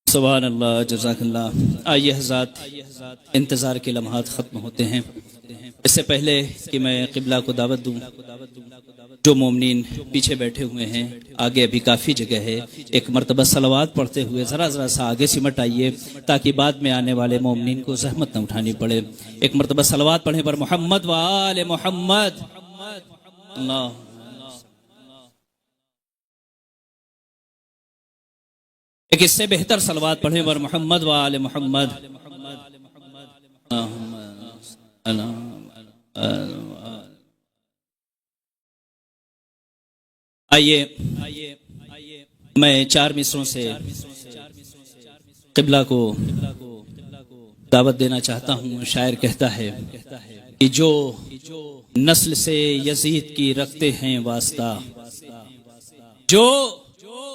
सुभान अल्लाह जज़ाकल्लाह। आइए हज़रात, इंतज़ार के लम्हात ख़त्म होते हैं। इससे पहले कि मैं क़िबला को दावत दूँ, जो मोमिनीन पीछे बैठे हुए हैं, आगे अभी काफ़ी जगह है, एक मरतबा सलवात पढ़ते हुए ज़रा सा आगे सिमट आइए, ताकि बाद में आने वाले मोमिनीन को ज़हमत न उठानी पड़े। एक मरतबा सलवात पढ़े पर मोहम्मद व आले मोहम्मद। अल्लाह एक इससे बेहतर सलवात पढ़े पर मोहम्मद व आले मोहम्मद। आइए मैं 4 मिसरों से क़िबला को दावत देना चाहता हूँ। शायर कहता है कि जो नस्ल से यजीद की रखते हैं वास्ता, जो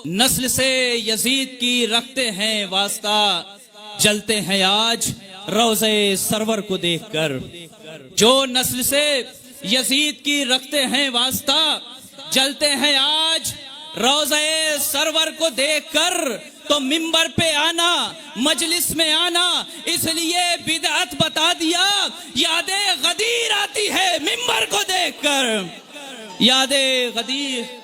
नस्ल से यजीद की रखते हैं वास्ता, जलते हैं आज रोज़े सरवर को देखकर। जो नस्ल से यजीद की रखते हैं वास्ता, जलते हैं आज रोज़े सरवर को देखकर। तो मिंबर पे आना, मजलिस में आना, इसलिए बिदअत बता दिया। यादें गदीर आती है मिंबर को देखकर, यादें गदीर।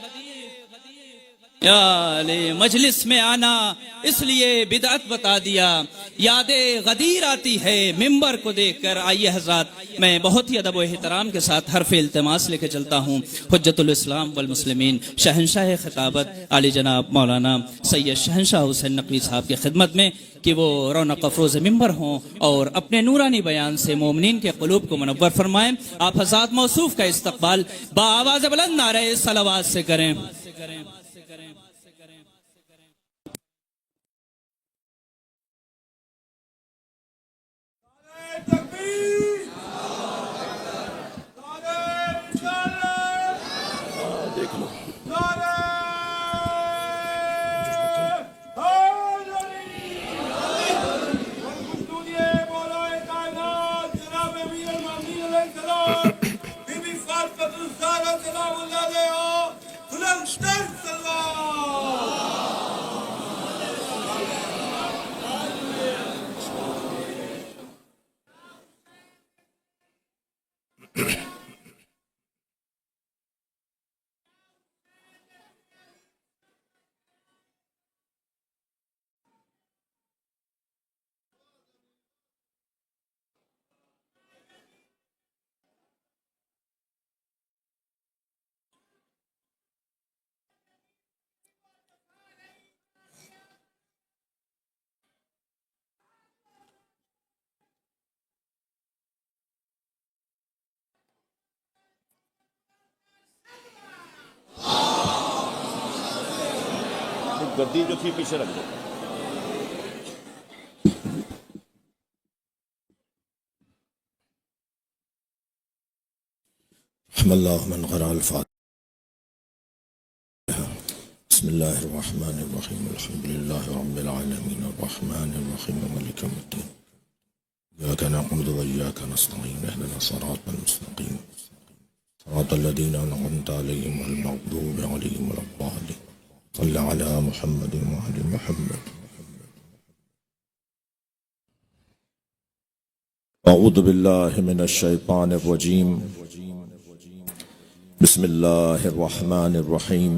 मजलिस में आना इसलिए बिदअत बता दिया, यादें गदीर आती है मिंबर को देखकर। आइए हज़रात, मैं बहुत ही अदब व एहतराम के साथ हर्फ इल्तिमास लेके चलता हूँ हुज्जतुल इस्लाम वल मुस्लिमीन शहंशाह खिताबत आली जनाब मौलाना सैयद शहंशाह हुसैन नकवी साहब की खिदमत में कि वो रौनक अफरोज़ मिंबर हों और अपने नूरानी बयान से मोमिनीन के क़ुलूब को मुनव्वर फरमाएं। आप हज़रात मौसूफ का इस्तक़बाल बाआवाज़ बुलंद नारे सलावत से करें। गद्दी जो थी पीछे रख दो। बिस्मिल्लाहिर्रहमानिर्रहीम अल्हम्दुलिल्लाहि रब्बिल आलमीन अर्रहमानिर्रहीम मालिकि यौमिद्दीन इय्याका नअबुदु व इय्याका नस्तईन इहदिनास सिरातल मुस्तक़ीम सिरातल लज़ीना अनअमता अलैहिम गैरिल मग़दूबि अलैहिम वलद्दाल्लीन सल्लल्लाहु अला मुहम्मदिन व आलि मुहम्मद। अऊज़ु बिल्लाहि मिनश शैतानिर रजीम बिस्मिल्लाहिर्रहमानिर्रहीम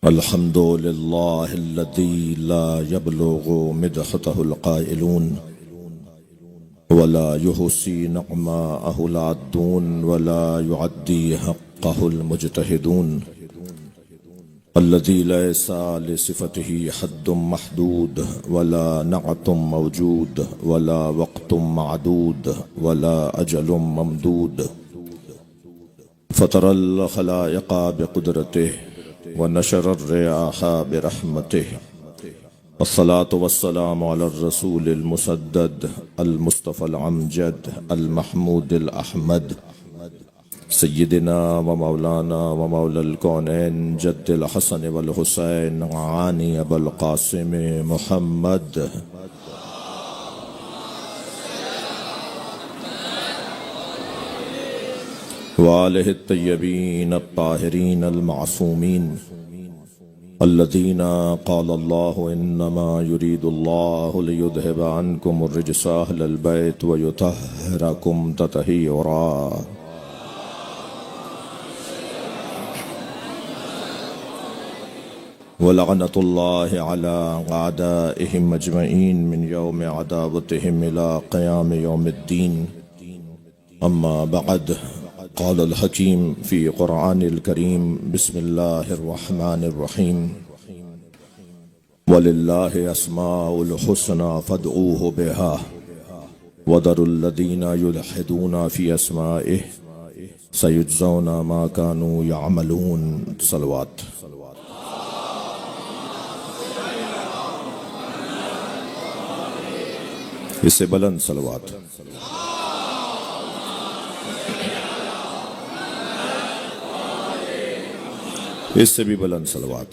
अल्हम्दुलिल्लाहिल्लज़ी ला यब्लुगु मिदहतहुल क़ाइलून वला युहसी निअमाअहुल आद्दून वला युअद्दी हक़्क़हुल मुज्तहिदून अल्लज़ी लैसा लिसिफ़तिही हद्दुम महदूद वला नअतुम मौजूद वला वक़्तुम मअदूद वला अजलुम ममदूद फ़तरल ख़लाइक़ा बिक़ुदरतिही व नशरर रियाहा बिरहमतिही अस्सलातु वस्सलामु अला रसूलिल मुसद्दद अल मुस्तफ़ल अमजद अल महमूदिल अहमद सय्यिदिना व मौलाना व मौलल कौनैन जद्दिल हसन वल हुसैन आनी अबुल क़ासिम मुहम्मद वालिहि तय्यबीन अत्ताहिरीन अल मासूमीन अल्लज़ीना क़ालल्लाहु इन्नमा युरीदुल्लाहु लियुज़हिबा अन्कुमुर रिज्सा अहलल बैत व युतह्हिरकुम तत्हीरा। वलअनतुल्लाहि अला अअदाइहिम अजमईन मिन यौम अदावतिहिम इला क़याम यौमिद्दीन। अम्मा बअद क़ालल हकीम फ़ी क़ुरआनिल करीम बिस्मिल्लाहिर रहमानिर रहीम। वलिल्लाहि अस्माउल हुस्ना फ़दऊहु बिहा वदरुल लज़ीना युल्हिदूना फ़ी अस्माइहि सयुजज़ौना मा कानू यअमलून। सलवात। इससे बुलंद सलवात। इससे भी बुलंद सलवात।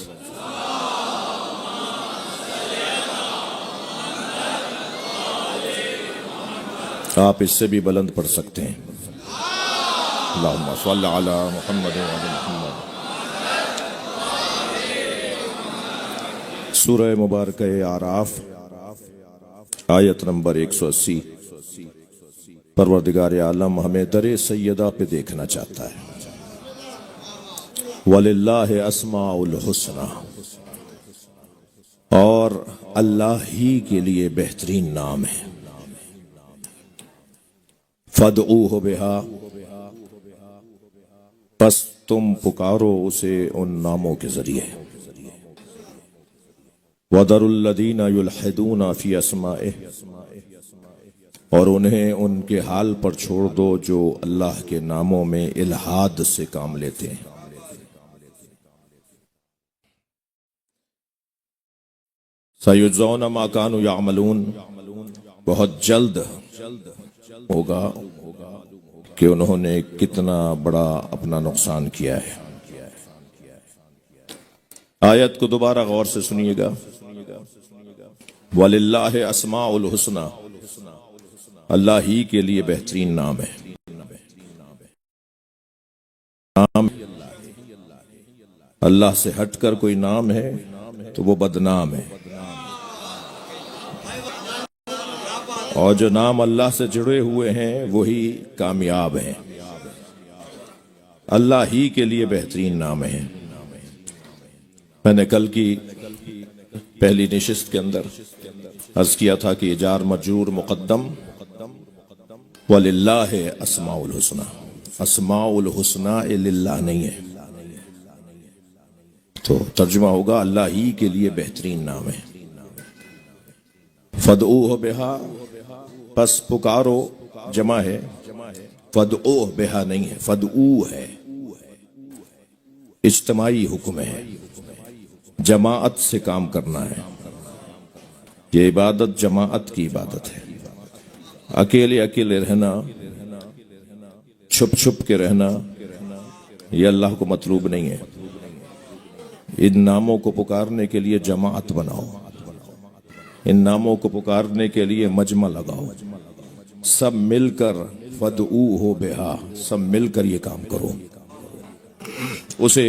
आप इससे भी बुलंद पढ़ सकते हैं। अल्लाहुम्मा सल्लि अला मुहम्मद व अला मुहम्मद। सूरह मुबारक आराफ आयत नंबर 180। परवरदिगार आलम हमें दरे सैयदा पे देखना चाहता है। वलिल्लाहि अस्माउल हुस्ना, और अल्लाह ही के लिए बेहतरीन नाम है। फदऊहु बिहा, बस तुम पुकारो उसे उन नामों के जरिए। वदरुल लज़ीना युल्हिदूना फ़ी अस्माइहि, और उन्हें उनके हाल पर छोड़ दो जो अल्लाह के नामों में इल्हाद से काम लेते हैं। सयुजज़ौना मा कानू यअमलून, बहुत जल्द होगा कि उन्होंने कितना बड़ा अपना नुकसान किया है। आयत को दोबारा गौर से सुनिएगा। वलिल्लाहि अस्माउल हुस्ना, अल्लाह ही के लिए बेहतरीन नाम है। नाम अल्लाह से हटकर कोई नाम है तो वो बदनाम है, और जो नाम अल्लाह से जुड़े हुए हैं वही कामयाब हैं। अल्लाह ही के लिए बेहतरीन नाम है। मैंने कल की पहली निशिस्त के अंदर अर्ज किया था कि जार मजरूर मुकद्दम, वलिल्लाहि अस्माउल हुस्ना। अस्माउल हुस्ना लिल्लाह नहीं है, तो तर्जुमा होगा अल्लाह ही के लिए बेहतरीन नाम है। फदऊहु बिहा, बस पुकारो, जमा है। फदऊहु बिहा नहीं है, फदऊ है। इज्तिमाई हुक्म है, जमाअत से काम करना है। ये इबादत जमाअत की इबादत है। अकेले अकेले रहना, छुप छुप के रहना, ये अल्लाह को मतलूब नहीं है। इन नामों को पुकारने के लिए जमाअत बनाओ, इन नामों को पुकारने के लिए मजमा लगाओ, सब मिलकर फदऊहु बिहा, सब मिलकर ये काम करो। उसे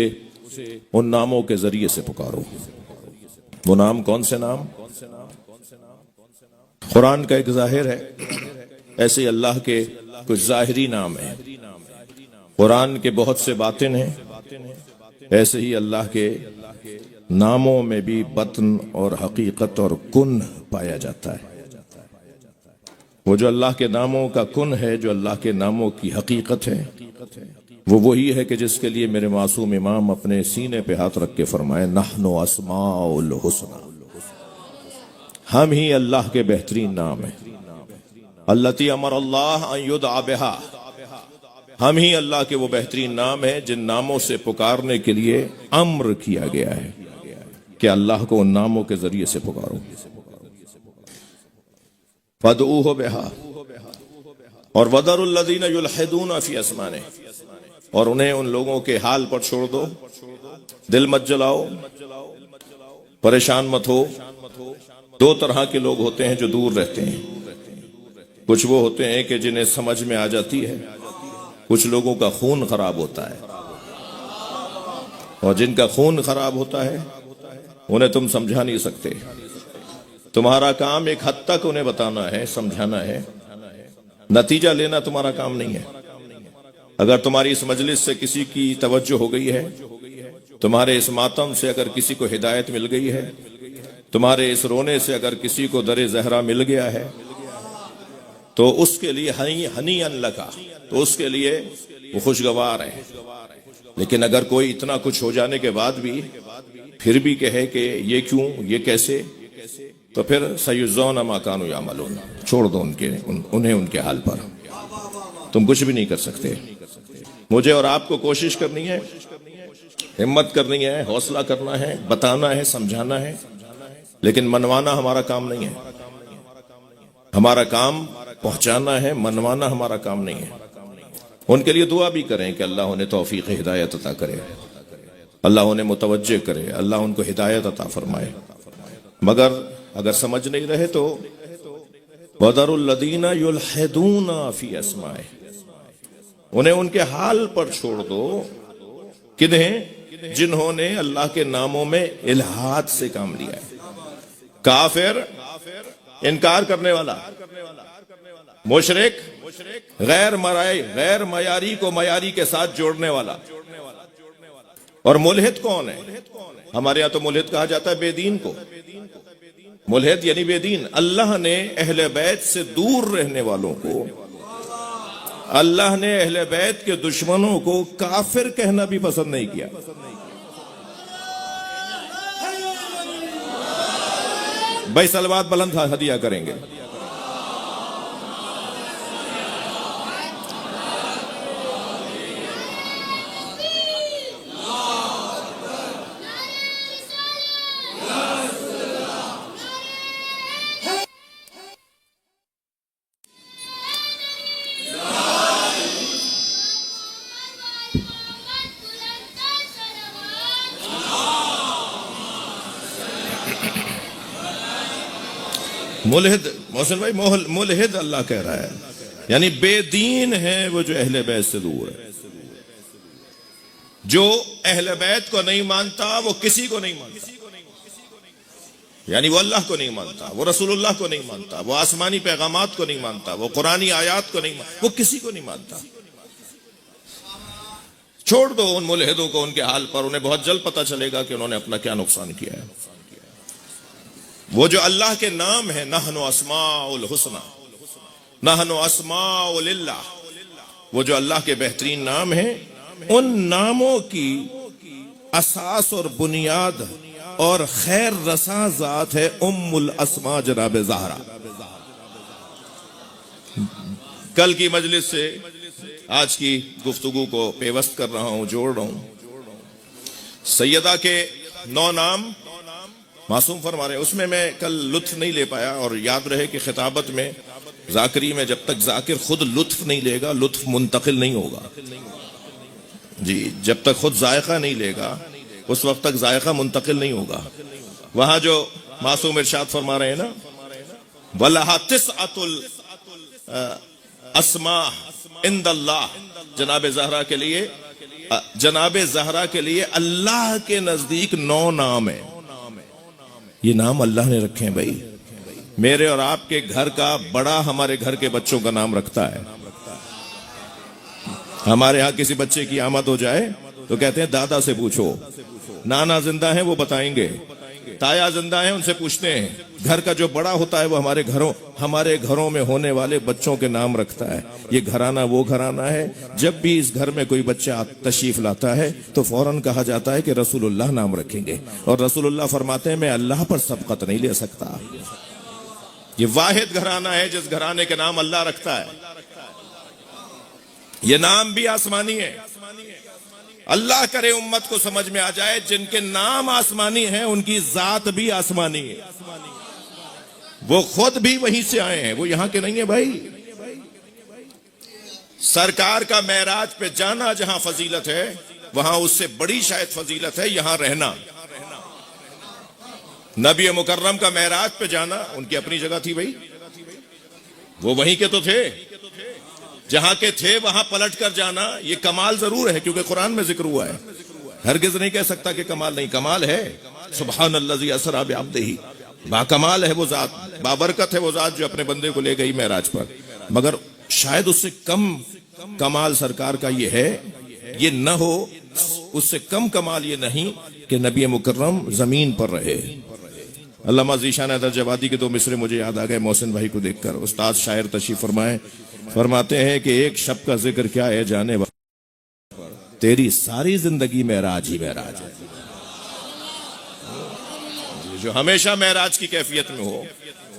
उन नामों के जरिए से पुकारो। वो नाम कौन से नाम? कुरान का एक जाहिर है, ऐसे अल्लाह के कुछ जाहिरी नाम हैं। कुरान के बहुत से बातिन हैं, ऐसे ही अल्लाह के नामों में भी बतन और हकीकत और कुन पाया जाता है। वो जो अल्लाह के नामों का कुन है, जो अल्लाह के नामों की हकीकत है, वो वही है कि जिसके लिए मेरे मासूम इमाम अपने सीने पे हाथ रख के फरमाए, नहनु अस्माउल हुस्ना, हम ही अल्लाह के बेहतरीन नाम है। अल्लती अमर अल्लाह अन युदअ बिहा, हम ही अल्लाह के वो बेहतरीन नाम है जिन नामों से पुकारने के लिए अम्र किया गया है कि अल्लाह को उन नामों के जरिए से पुकारो। फदऊहु बिहा, और वदरुल लज़ीना युल्हिदूना फ़ी अस्माइहि, और उन्हें उन लोगों के हाल पर छोड़ दो। दिल मत जलाओ, परेशान मत हो। दो तरह के लोग होते हैं जो दूर रहते हैं। कुछ वो होते हैं कि जिन्हें समझ में आ जाती है, कुछ लोगों का खून खराब होता है और जिनका खून खराब होता है उन्हें तुम समझा नहीं सकते। तुम्हारा काम एक हद तक उन्हें बताना है, समझाना है, नतीजा लेना तुम्हारा काम नहीं है। अगर तुम्हारी इस मजलिस से किसी की तवज्जो हो गई है, तुम्हारे इस मातम से अगर किसी को हिदायत मिल गई है, तुम्हारे इस रोने से अगर किसी को दरे ज़हरा मिल गया है, तो उसके लिए हनी अनलका, तो उसके लिए वो खुशगवार है। लेकिन अगर कोई इतना कुछ हो जाने के बाद भी फिर भी कहे कि ये क्यों, ये कैसे, तो फिर सयुज़ौना मा कानू यामलून, छोड़ दो उन्हें उनके हाल पर। तुम कुछ भी नहीं कर सकते। मुझे और आपको कोशिश करनी है, हिम्मत करनी है, हौसला करना है, बताना है, समझाना है, लेकिन मनवाना हमारा काम नहीं है। हमारा काम पहुंचाना है, मनवाना हमारा काम नहीं है। उनके लिए दुआ भी करें कि अल्लाह उन्हें तौफीक हिदायत अता करे, अल्लाह उन्हें मुतवज्जे करे, अल्लाह उनको हिदायत अता फरमाए। मगर अगर समझ नहीं रहे तो वदरुल लदीना युल्हिदूना फी अस्माए, उन्हें उनके हाल पर छोड़ दो। किन्हें? जिन्होंने अल्लाह के नामों में इल्हाद से काम लिया है। काफिर, इनकार करने वाला, मुशरिक, गैर मयारी को मयारी के साथ जोड़ने वाला। और मुल्हिद कौन है? हमारे यहां तो मुल्हिद कहा जाता है बेदीन को। मुल्हिद यानी बेदीन। अल्लाह ने अहले बैत से दूर रहने वालों को, अल्लाह ने अहले बैत के दुश्मनों को काफिर कहना भी पसंद नहीं किया। भाई सलवात बुलंद हदिया करेंगे। मुल्हिद, मोहसिन भाई, मुल्हिद अल्लाह कह रहा है, यानी बेदीन है वो जो अहले बैत से दूर है। जो अहले बैत को नहीं मानता वो किसी को नहीं मानता, यानी वो अल्लाह को नहीं मानता, वो रसूलुल्लाह को नहीं मानता, वो आसमानी पैगामात को नहीं मानता, वो कुरानी आयात को नहीं मानता, वो किसी को नहीं मानता। छोड़ दो उन मुल्हिदों को उनके हाल पर, उन्हें बहुत जल्द पता चलेगा कि उन्होंने अपना क्या नुकसान किया है। वो जो अल्लाह के नाम है, नहनु अस्माउल हुस्ना, नहनु अस्माउलिल्लाह, वो जो अल्लाह के बेहतरीन नाम है, उन नामों की असास और बुनियाद और खैर रसा जात है उम्मुल अस्मा जनाब ज़हरा। कल की मजलिस से आज की गुफ्तगू को पेवस्त कर रहा हूं, जोड़ रहा हूं। सैयदा के 9 नाम मासूम फरमा रहे, उसमें मैं कल लुत्फ नहीं ले पाया। और याद रहे कि खिताबत में, जाकरी में, जब तक जाकिर खुद लुत्फ नहीं लेगा, लुत्फ मुंतकिल नहीं होगा जी। जब तक खुद जायका नहीं लेगा, उस वक्त तक जायका मुंतकिल नहीं होगा। वहां जो मासूम इरशाद फरमा रहे हैं ना, वलहा तिस्अतुल अस्मा इंदल्लाह, जनाब ज़हरा के लिए, जनाब ज़हरा के लिए अल्लाह के नजदीक 9 नाम है। ये नाम अल्लाह ने रखे हैं भाई। मेरे और आपके घर का बड़ा हमारे घर के बच्चों का नाम रखता है। हमारे यहाँ किसी बच्चे की आमद हो जाए तो कहते हैं दादा से पूछो, नाना जिंदा है वो बताएंगे, ताया जिंदा है उनसे पूछते हैं। घर का जो बड़ा होता है वो हमारे घरों में होने वाले बच्चों के नाम रखता है। ये घराना वो घराना है। जब भी इस घर में कोई बच्चा तशरीफ लाता है तो फौरन कहा जाता है कि रसूलुल्लाह नाम रखेंगे, और रसूलुल्लाह फरमाते हैं मैं अल्लाह पर सबकत नहीं ले सकता। ये वाहिद घराना है जिस घराने के नाम अल्लाह रखता है। ये नाम भी आसमानी है। अल्लाह करे उम्मत को समझ में आ जाए, जिनके नाम आसमानी हैं उनकी जात भी आसमानी है। वो खुद भी वहीं से आए हैं, वो यहां के नहीं है भाई। सरकार का मेराज पे जाना जहां फजीलत है, वहां उससे बड़ी शायद फजीलत है यहां रहना। नबी मुकर्रम का मेराज पे जाना, उनकी अपनी जगह थी भाई, वो वहीं के तो थे। जहां के थे वहां पलट कर जाना, ये कमाल जरूर है, क्योंकि कुरान में जिक्र हुआ है हरगिज नहीं कह सकता कि कमाल नहीं, कमाल है। सुब्हानल्लाज़ी असरा बिअब्दिही, बाकमाल है वो जात, बाबरकत है वो जात जो अपने बंदे को ले गई मेराज पर। मगर शायद उससे कम कमाल सरकार का ये है, ये न हो, उससे कम कमाल ये नहीं कि नबी मुकर्रम जमीन पर रहे। अल्लामा ज़ीशान हैदर जवादी के दो मिसरे मुझे याद आ गए मोहसिन भाई को देखकर। उस्ताद शायर तशरीफ फरमाए, फरमाते हैं कि एक शब का जिक्र क्या है जाने वाला, तेरी सारी जिंदगी मेराज ही मेराज है। जो हमेशा मेराज की कैफियत में हो,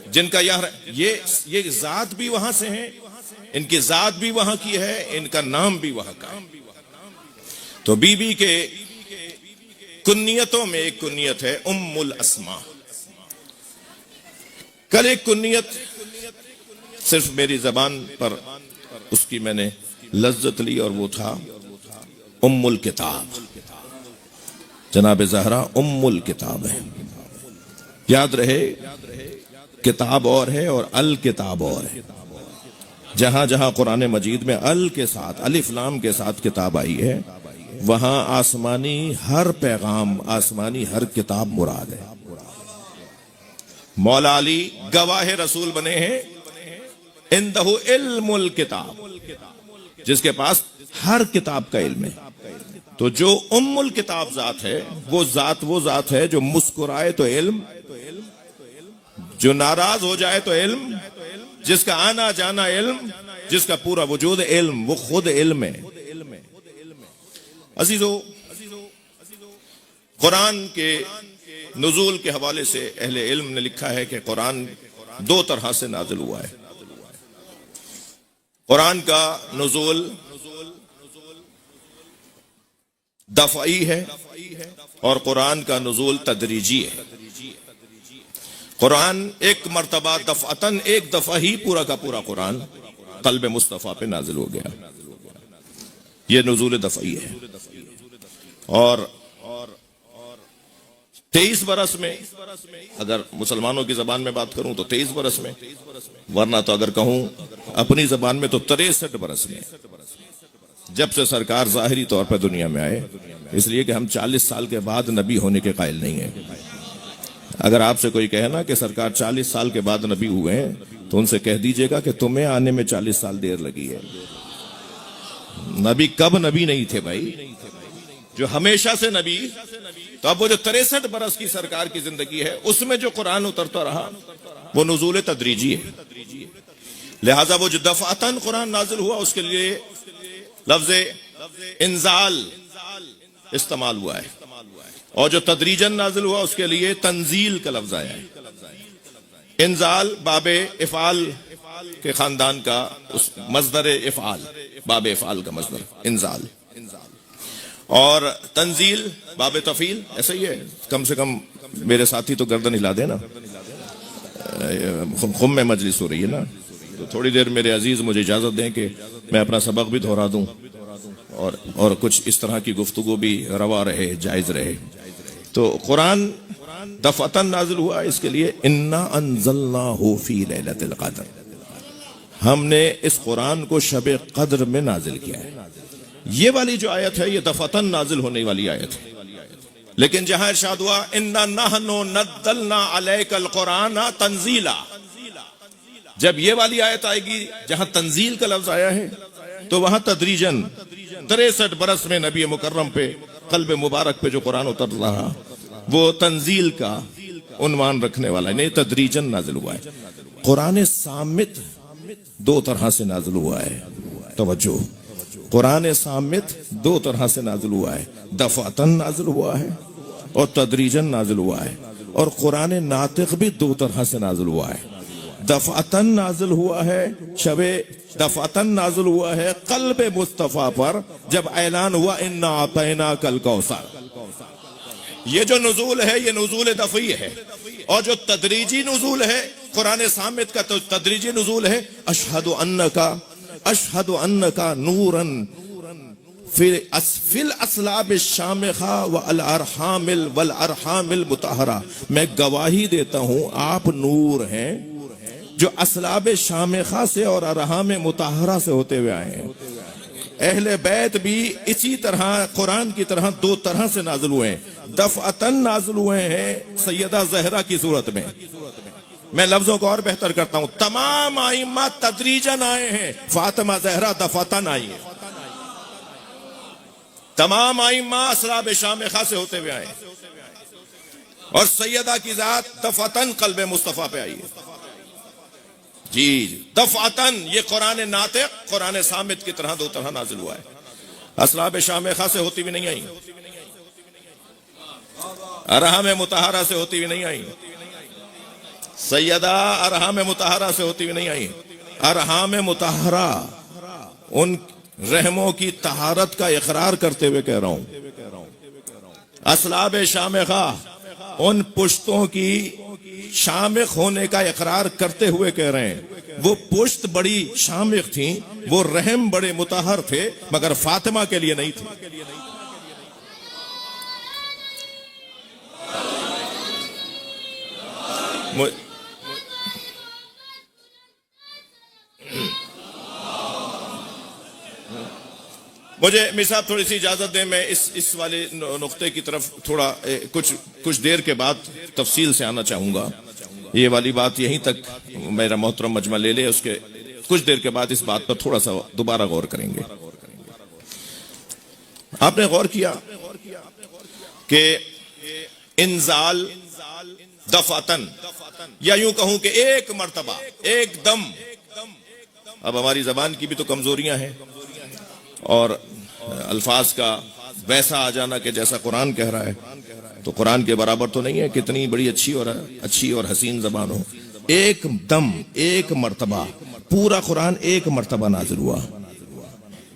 जिनका यार ये जात भी वहां से है, इनकी जात भी वहां की है, इनका नाम भी वहां का है। तो बीबी के कुन्नियतों में एक कुन्नियत है उम्मुल अस्मा। कल एक कुन्नियत सिर्फ मेरी जबान पर उसकी मैंने लज्जत ली और वो था उम्मुल किताब। जनाब ज़हरा उम्मुल किताब है। याद रहे, किताब और है और अल किताब और है। जहां जहां कुरान मजीद में अल के साथ, अलिफ लाम के साथ किताब आई है, वहां आसमानी हर पैगाम, आसमानी हर किताब मुराद है। मौला अली गवाह रसूल बने हैं इंदहु इल्मुल किताब, जिसके पास हर किताब का इल्म है। तो जो उम्मुल किताब जात है, वो जात है जो मुस्कुराए तो इल्म, जो नाराज हो जाए तो इल्म, जिसका आना जाना इल्म, जिसका पूरा वजूद इल्म, वो खुद इल्म है। अजीजो, कुरान के नुज़ूल के हवाले से अहले इल्म ने लिखा है कि कुरान दो तरह से नाजिल हुआ है। कुरान का नुज़ूल दफ़ई है और कुरान का नुज़ूल तदरीजी है। कुरान एक मर्तबा दफ़अतन, एक दफ़ा ही पूरा का पूरा कुरान क़ल्ब मुस्तफ़ा पे नाजिल हो गया। यह नुज़ूल दफ़ई है। और 23 बरस में, अगर मुसलमानों की जबान में बात करूं तो 23 बरस में, वरना तो अगर कहूं अपनी जबान में तो 63 बरस में, जब से सरकार ज़ाहिरी तौर पर दुनिया में आए। इसलिए कि हम 40 साल के बाद नबी होने के कायल नहीं हैं। अगर आपसे कोई कहे ना कि सरकार 40 साल के बाद नबी हुए हैं, तो उनसे कह दीजिएगा कि तुम्हें आने में 40 साल देर लगी है। नबी कब नबी नहीं थे भाई, जो हमेशा से नबी। तो अब वो जो 63 बरस की सरकार की जिंदगी है, उसमें जो कुरान उतरता रहा वो नुज़ूल तदरीजी है। लिहाजा वो जो दफ़अतन कुरान नाजिल हुआ, उसके लिए लफ्ज़े इंजाल इस्तेमाल हुआ है, और जो तदरीजन नाजिल हुआ उसके लिए तंजील का लफ्ज़ आया है। इंजाल बाबे इफ़ाल के खानदान का उस मज़दर इफ़ाल, बाबे इफ़ाल का मज़दर इंजाल, और तंजील बाबे तफील। ऐसा ही है। कम से कम मेरे साथी तो गर्दन हिला देना, खुम में मजलिस हो रही है ना, तो थोड़ी देर मेरे अजीज मुझे इजाजत दें कि मैं अपना सबक भी दोहरा दूं और कुछ इस तरह की गुफ्तगू भी रवा रहे, जायज रहे। तो कुरान दफ़अतन नाजिल हुआ, इसके लिए इन्ना अंज़लनाहु फी लैलतिल क़द्र, हमने इस कुरान को शब कद्र में नाजिल किया है। ये वाली जो आयत है, ये दफ़अतन नाजिल होने वाली आयत है। लेकिन जहां इरशाद हुआ इन्ना नहनु नज़्ज़लना अलैकल कुराना तंजीला, जब ये वाली आयत आएगी जहां तंजील का लफ्ज आया है, तो वहां तदरीजन 63 बरस में नबी मुकर्रम पे, क़ल्ब मुबारक पे जो कुरान उतर रहा, वो तंजील का उन्वान रखने वाला है, नहीं तदरीजन नाजिल हुआ है। कुरान सामित दो तरह से नाजिल हुआ है। तवज्जो, कुरान सामित दो तरह से नाजिल हुआ है, दफ़अतन नाजिल हुआ है और तदरीजन नाजिल हुआ है। और कुरान नातिक भी दो तरह से नाजिल हुआ है। दफ़अतन नाजिल हुआ है, शबे दफ़अतन नाजिल हुआ है क़ल्ब मुस्तफ़ा पर, जब ऐलान हुआ इन्ना आतैना कल कौसर। ये जो नुज़ूल है, ये नुज़ूल दफ़ई है। और जो तदरीजी नुज़ूल है कुरान सामित का, तो तदरीजी नुज़ूल है अशहदु अन्नका नूरन फिल अस्लाब शामिखा वल अरहामिल मुतहरा, मैं गवाही देता हूं आप नूर हैं जो असलाब शामिखा से और अरहाम मुतहरा से होते हुए आए हैं। अहले बैत भी इसी तरह कुरान की तरह दो तरह से नाजिल हुए हैं। दफअतन नाजिल हुए हैं सैयदा ज़हरा की सूरत में। मैं लफ्जों को और बेहतर करता हूं, तमाम आइम्मा तदरीजन आए हैं, फातिमा ज़हरा दफअतन आई है। तमाम आइम्मा असराब शामिखा से होते हुए आए और सैयदा की जात दफअतन कल्ब मुस्तफा पे आई है। जी दफअतन ये कुरान नातिक कुरान सामित की तरह दो तरह नाजिल हुआ है। असराब शामिखा से होती भी नहीं आई, अरहम मुतहरा से होती भी नहीं आई, सैयदा अरहम मुतहरा से होती भी नहीं आई। अरहम मुतहरा उन रहमों की तहारत का इकरार करते हुए कह रहा हूं। असलाब शामिखा उन पुश्तों की शामिख होने का इकरार करते हुए कह रहे हैं। वो पुश्त बड़ी शामिख थी, वो रहम बड़े मुतहर थे, मगर फातिमा के लिए नहीं थे। मुझे मीर साहब थोड़ी सी इजाजत दें, मैं इस वाले नुक्ते की तरफ थोड़ा कुछ देर के बाद तफसील से आना चाहूंगा। ये वाली बात यहीं तक मेरा मोहतरम मजमा ले ले, उसके कुछ देर के बाद इस बात पर थोड़ा सा दोबारा गौर करेंगे। आपने गौर किया कि इंजाल दफातन, या यूं कहूं कि एक मर्तबा एकदम। अब हमारी जबान की भी तो कमजोरियां हैं और अल्फाज का वैसा आ जाना कि जैसा कुरान कह रहा है, तो कुरान के बराबर तो नहीं है। कितनी बड़ी अच्छी और हसीन जबान हो, एक दम एक मर्तबा पूरा कुरान एक मर्तबा नाजिल हुआ।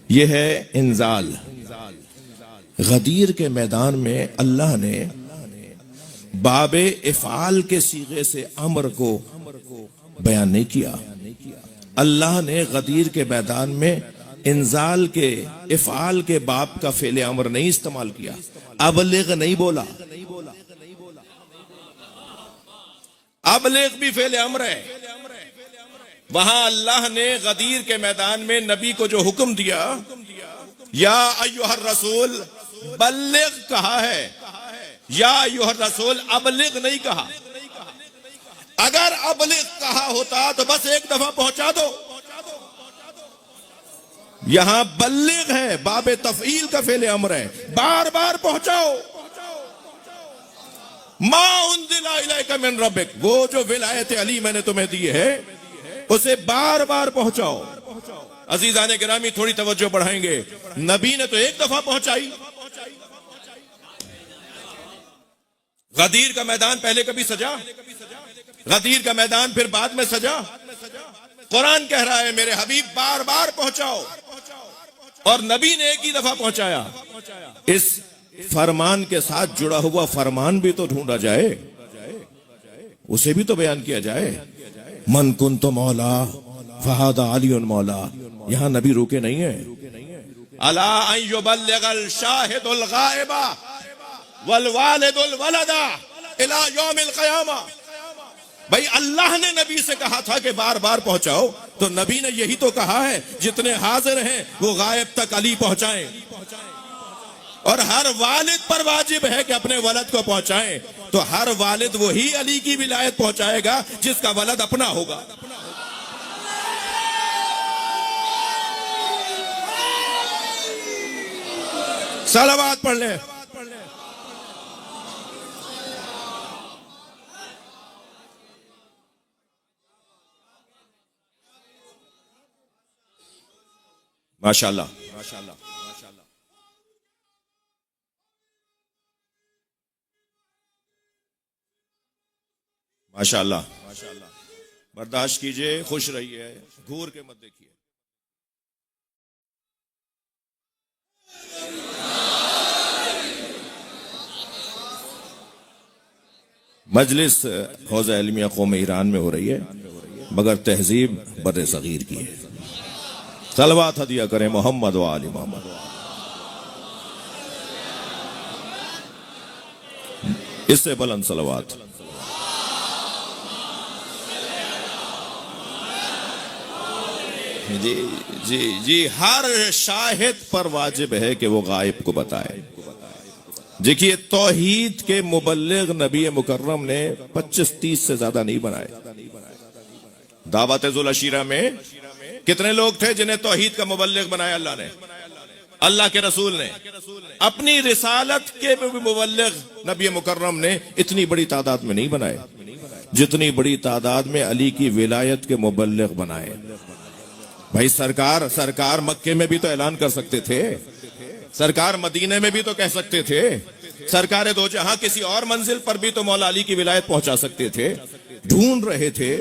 यह है इंजाल। गदीर के मैदान में अल्लाह ने बाबे इफ़ाल के सीगे से अमर को बयान नहीं किया। अल्लाह ने गदीर के मैदान में इंजाल के इफ़ाल के बाप का फेले अमर नहीं इस्तेमाल किया, अबलिग नहीं बोला। अबलिग भी फेले अमर है। वहां अल्लाह ने गदीर के मैदान में नबी को जो हुक्म दिया, या अय्युहर रसूल बल्लिग कहा है, या अय्युहर रसूल अबलिग नहीं कहा। अगर अबलिग कहा होता तो बस एक दफा पहुंचा दो। यहां बल्लिग है, बाबे तफईल का फेले अमर है, बार बार पहुंचाओ। मा उन्जिला इलैका मिन रब्बिक, वो जो विलायत अली मैंने तुम्हें दी है उसे बार बार पहुंचाओ। अजीजाने गिरामी थोड़ी तवज्जो बढ़ाएंगे, नबी ने तो एक दफा पहुंचाई। गदीर का मैदान पहले कभी सजा? गदीर का मैदान फिर बाद में सजा? कुरान कह रहा है मेरे हबीब बार बार पहुंचाओ, और नबी ने एक ही दफा पहुंचाया। इस फरमान के साथ जुड़ा हुआ फरमान भी तो ढूंढा जाए, उसे भी तो बयान किया जाए। मन कुन तो मौला फहादा अलीउन मौला, यहां नबी रुके नहीं है। अला अन युबल्लिगल शाहिदुल गाइबा वल वालिदुल वलदा इला यौमिल क़यामा। भाई अल्लाह ने नबी से कहा था कि बार बार पहुंचाओ, तो नबी ने यही तो कहा है जितने हाजिर हैं वो गायब तक अली पहुंचाएं। और हर वालिद पर वाजिब है कि अपने वलद को पहुंचाएं, तो हर वालिद वही अली की विलायत पहुंचाएगा जिसका वलद अपना होगा। सलावत पढ़ ले। माशाअल्लाह, माशाअल्लाह, माशाअल्लाह, माशाअल्लाह, माशाअल्लाह। बर्दाश्त कीजिए, खुश रहिए, घूर के मत देखिए। मजलिस हौज़ा इल्मिया कौम ईरान में हो रही है, मगर तहजीब बर्रे सगीर की है। सलवात हदिया करें मोहम्मद व आले मोहम्मद। इससे बुलंद सलवात। जी जी जी, हर शाहिद पर वाजिब है कि वो गायब को बताए। देखिए, तौहीद के मुबल्लिग नबी मुकर्रम ने 25-30 से ज्यादा नहीं बनाए। दावत जुल अशीरा में कितने लोग थे जिन्हें तौहीद का मुबल्लिग बनाया अल्लाह ने? अल्लाह के रसूल ने अपनी रिसालत के मुबल्लिग नबी मुकर्रम ने इतनी बड़ी तादाद में नहीं बनाए जितनी बड़ी तादाद में अली की विलायत के मुबल्लिग बनाए। भाई, सरकार मक्के में भी तो ऐलान कर सकते थे, सरकार मदीने में भी तो कह सकते थे, सरकार दो जहां किसी और मंजिल पर भी तो मौला अली की विलायत पहुंचा सकते थे। ढूंढ रहे थे,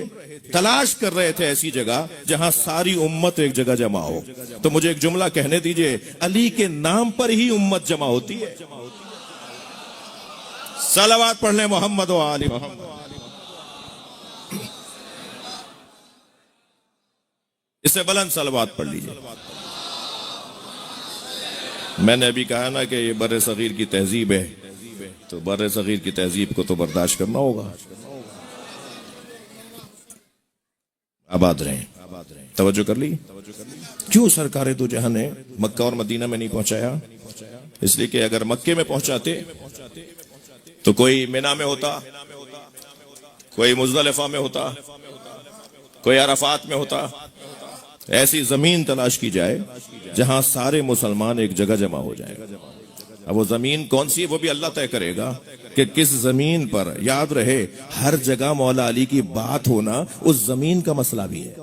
तलाश कर रहे थे ऐसी जगह जहां सारी उम्मत एक जगह जमा हो। तो मुझे एक जुमला कहने दीजिए, अली के नाम पर ही उम्मत जमा होती है। सलावत पढ़ ले मोहम्मद व आले मोहम्मद। इससे बुलंद सलावत पढ़ लीजिए। मैंने अभी कहा ना कि ये बर्रे सगीर की तहजीब है, तो बर्रे सगीर की तहजीब को तो बर्दाश्त करना होगा। आबाद रहें, तवज्जो कर ली। क्यों सरकार दो जहां ने मक्का और मदीना में नहीं पहुंचाया? इसलिए कि अगर मक्के में पहुंचाते तो कोई मिना में होता, कोई मुज़दलिफा में होता, कोई अरफात में होता। ऐसी जमीन तलाश की जाए जहां सारे मुसलमान एक जगह जमा हो जाए। अब वो जमीन कौन सी है वो भी अल्लाह तय करेगा कि किस जमीन पर। याद रहे, हर जगह मौला अली की बात होना उस जमीन का मसला भी है।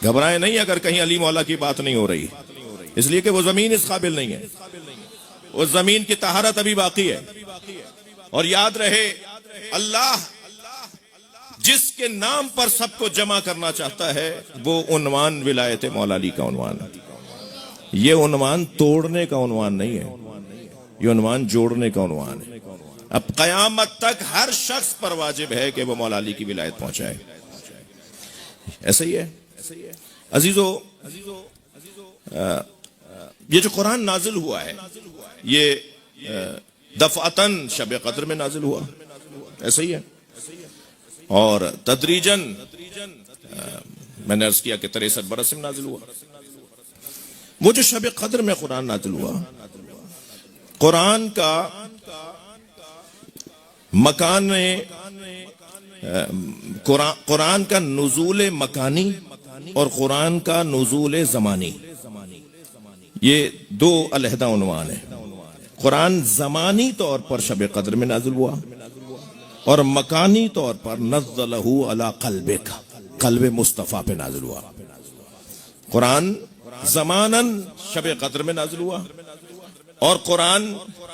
घबराए नहीं अगर कहीं अली मौला की बात नहीं हो रही, इसलिए कि वो जमीन इस काबिल नहीं है। उस जमीन की तहारत अभी बाकी है। और याद रहे, अल्लाह जिसके नाम पर सबको जमा करना चाहता है वो उन्वान विलायत मौला अली का उन्वान है। ये उन्वान तोड़ने का उन्वान नहीं है, ये उन्वान जोड़ने का उन्वान है। अब कयामत तक हर शख्स पर वाजिब है कि वो मौला अली की विलायत पहुंचाए। ऐसा ही है अजीजो। ये जो कुरान नाजिल हुआ है ये दफअतन शब कद्र में नाजिल हुआ, ऐसा ही है। और तदरीजन मैंने अर्ज किया कि 63 बरस में नाजिल हुआ। वो जो शब कद्र में कुरान नाजिल हुआ, कुरान का मकान, कुरान का नुज़ूल मकानी और कुरान का नुज़ूल ज़मानी, ये दो अलहदा उन्वान है। कुरान ज़मानी तौर पर शब कद्र में नाजिल हुआ और मकानी तौर पर नज़्ज़लहु अला क़ल्बिक, क़ल्ब मुस्तफ़ा पे नाजिल हुआ। कुरान ज़मानन शब कद्र में नाजिल हुआ और कुरान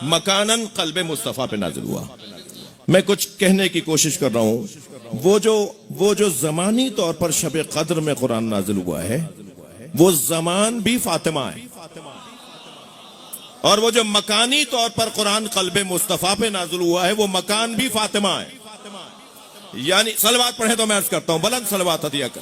मकानन क़ल्ब मुस्तफ़ा पे नाजिल हुआ। मैं कुछ कहने की कोशिश कर रहा हूं। वो जो ज़मानी तौर पर शब कद्र में कुरान नाजिल हुआ है वो ज़मान भी फातिमा है, और वो जो मकानी तौर पर कुरान क़ल्ब मुस्तफ़ा पे नाज़िल हुआ है वो मकान भी फातिमा है। यानी सलवात पढ़े तो मैं अर्ज करता हूं, बुलंद सलवात अदिया कर।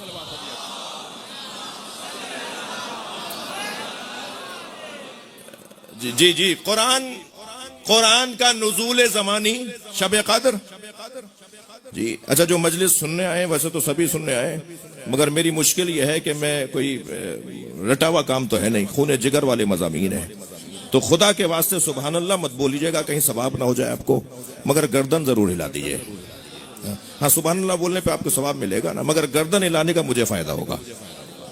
जी जी जी, कुरान का नुज़ूल ज़मानी शब कद्र। जी अच्छा, जो मजलिस सुनने आए वैसे तो सभी सुनने आए, मगर मेरी मुश्किल यह है कि मैं कोई रटा हुआ काम तो है नहीं, खून जिगर वाले मज़ामीन है। तो खुदा के वास्ते सुबहान अल्लाह मत बोलीजिएगा, कहीं सवाब ना हो जाए आपको, मगर गर्दन जरूर हिला दीजिए। हाँ, सुबहान अल्लाह बोलने पे आपको सवाब मिलेगा ना, मगर गर्दन हिलाने का मुझे फायदा होगा।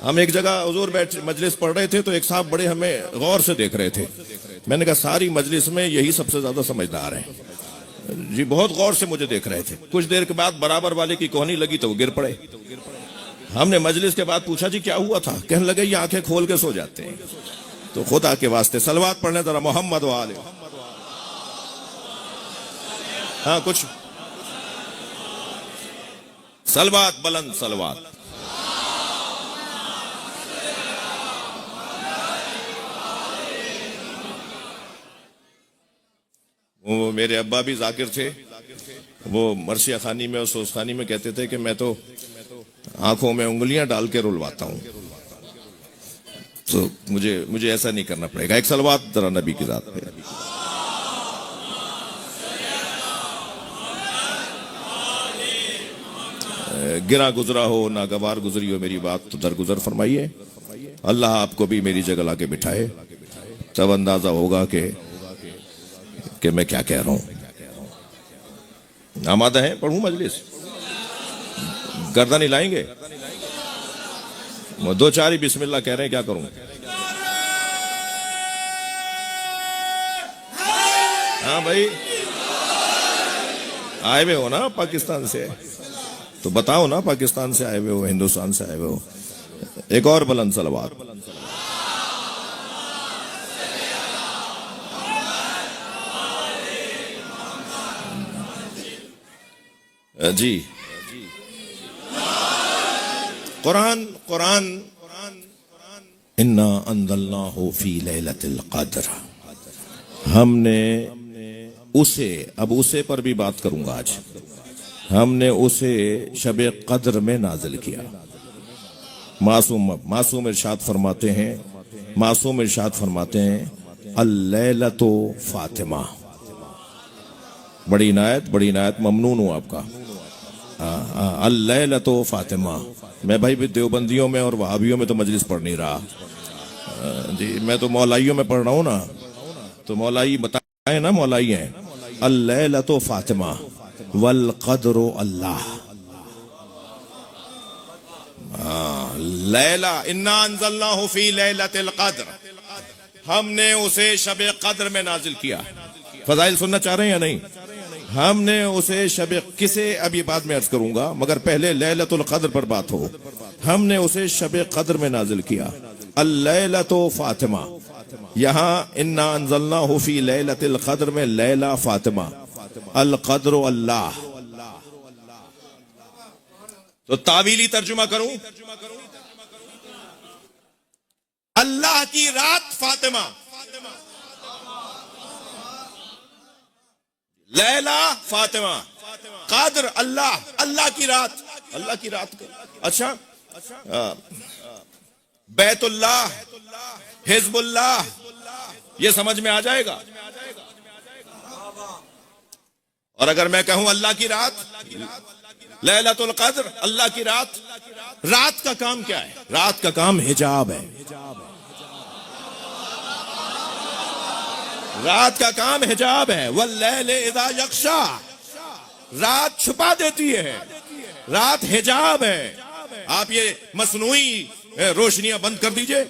हम एक जगह हुजूर बैठ मजलिस पढ़ रहे थे तो एक साहब बड़े हमें गौर से देख रहे थे। मैंने कहा सारी मजलिस में यही सबसे ज्यादा समझदार है जी। बहुत गौर से मुझे देख रहे थे। कुछ देर के बाद बराबर वाले की कोहनी लगी तो वो गिर पड़े। हमने मजलिस के बाद पूछा जी क्या हुआ था? कहने लगे ये आंखें खोल के सो जाते हैं। तो खुदा के वास्ते सलवात पढ़ने जरा मोहम्मद व आले। हाँ, कुछ सलवात, बुलंद सलवात। वो मेरे अब्बा भी जाकिर थे। वो मरसिया खानी में और सोस खानी में कहते थे कि मैं तो आंखों में उंगलियां डाल के रुलवाता हूं, तो मुझे ऐसा नहीं करना पड़ेगा। एक सलवात जरा नबी की जात पे। गिरा गुजरा हो, नागवार गुजरी हो मेरी बात, तो दरगुजर फरमाइए। अल्लाह आपको भी मेरी जगह लाके बिठाए, तब अंदाजा होगा कि मैं क्या कह रहा हूं। आमादा है, पढ़ूं मजलिस, गर्दन हिलाएंगे, दो चार ही बिस्मिल्लाह कह रहे हैं, क्या करूं। हाँ भाई, आए हुए हो ना पाकिस्तान से, तो बताओ ना पाकिस्तान से आए हुए हो, हिंदुस्तान से आए हुए हो। एक और बुलंद सलवात। जी, कुरान कुरान इन्ना अंज़लनाहु फी लैलतिल क़द्र, हमने उसे, अब उसे पर भी बात करूंगा आज, हमने उसे शब कद्र में नाजिल किया। मासूम इरशाद फरमाते हैं अल-लैलतु फातिमा। बड़ी इनायत ममनून हूं आपका। अल-लैलतु फातिमा। मैं भाई भी देवबंदियों में और वहाबियों में तो मजलिस पढ़ नहीं रहा जी, मैं तो मौलाइयों में पढ़ रहा हूं ना, तो मौलाई बताए ना, मौलाई हैं। अल-लैलतु फातिमा वल क़द्रु अल्लाह। लैला, इन्ना अंज़लनाहु फी लैलतिल क़द्र, हमने उसे शब कद्र में नाजिल किया। फजाइल सुनना चाह रहे हैं या नहीं? हमने उसे शब, किसे अभी बाद में अर्ज करूंगा, मगर पहले लैलतुल क़द्र पर बात हो। हमने उसे शब कद्र में नाजिल किया। अल-लैलतु फातिमा, यहां इन्ना अंज़लनाहु फी लैलतिल क़द्र में लैला फातिमा, अल क़द्रु अल्लाह। तो तावीली तर्जुमा करूं, अल्लाह की रात फातिमा, लैला फातिमा, क़द्र अल्लाह, अल्लाह की रात, अल्लाह की रात। अच्छा, बैतुल्लाह, हिज़्बुल्लाह, ये समझ में आ जाएगा। और अगर मैं कहूं अल्लाह की रात, लैलतुल क़द्र, अल्लाह की रात, रात का काम क्या है? रात का काम हिजाब है। रात का काम हिजाब है। वल्लैल इज़ा यग़शा, रात छुपा देती है, रात हिजाब है। आप ये मसनूई रोशनियां बंद कर दीजिए।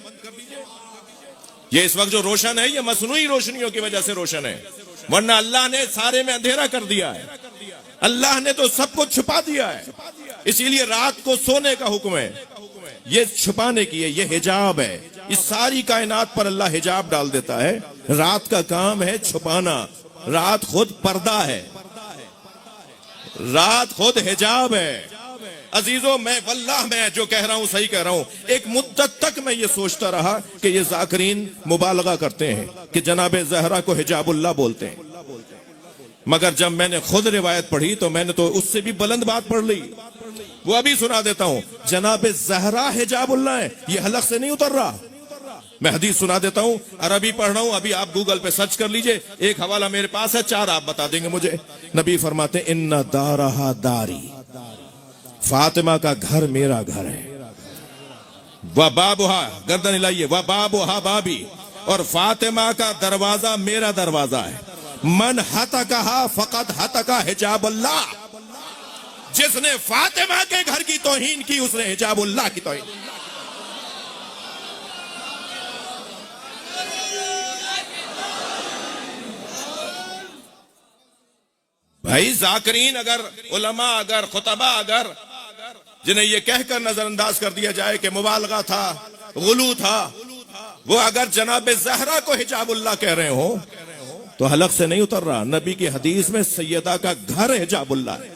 ये इस वक्त जो रोशन है, ये मसनूई रोशनियों की वजह से रोशन है, वरना अल्लाह ने सारे में अंधेरा कर दिया है। अल्लाह ने तो सब कुछ छुपा दिया है, इसीलिए रात को सोने का हुक्म है। ये छुपाने की है, ये हिजाब है। इस सारी कायनात पर अल्लाह हिजाब डाल देता है। रात का काम है छुपाना, रात खुद पर्दा है, रात खुद हिजाब है। अजीजों, मैं वल्लाह मैं जो कह रहा हूं सही कह रहा हूं। एक मुद्दत तक मैं ये सोचता रहा कि ये ज़ाकिरीन मुबालगा करते हैं कि जनाबे ज़हरा को हिजाबुल्लाह बोलते हैं, मगर जब मैंने खुद रिवायत पढ़ी तो मैंने तो उससे भी बुलंद बात पढ़ ली। वो अभी सुना देता हूं। जनाबे ज़हरा हिजाबुल्लाह है, ये हलक से नहीं उतर रहा। मैं हदीस सुना देता हूं, अरबी पढ़ रहा हूं, अभी आप गूगल पे सर्च कर लीजिए। एक हवाला मेरे पास है, चार आप बता देंगे मुझे। नबी फरमाते इन्ना दारहा दारी, फातिमा का घर मेरा घर है। वह बाबुहा, गर्दन हिलाइए, वह बाबुहा बाबी, और फातिमा का दरवाजा मेरा दरवाजा है। मन हतकहा फकत हतका हिजाबुल्लाह, जिसने फातिमा के घर की तौहीन की उसने हिजाबुल्लाह की तौहीन। भाई ज़ाकिरीन अगर, उलमा अगर, खुतबा अगर, जिन्हें यह कहकर नजरअंदाज कर दिया जाए कि मुबालगा था, गुलू था, वो अगर जनाब ज़हरा को हिजाबुल्लाह कह रहे हो तो हलक से नहीं उतर रहा। नबी की हदीस में सैयदा का घर हिजाबुल्लाह है,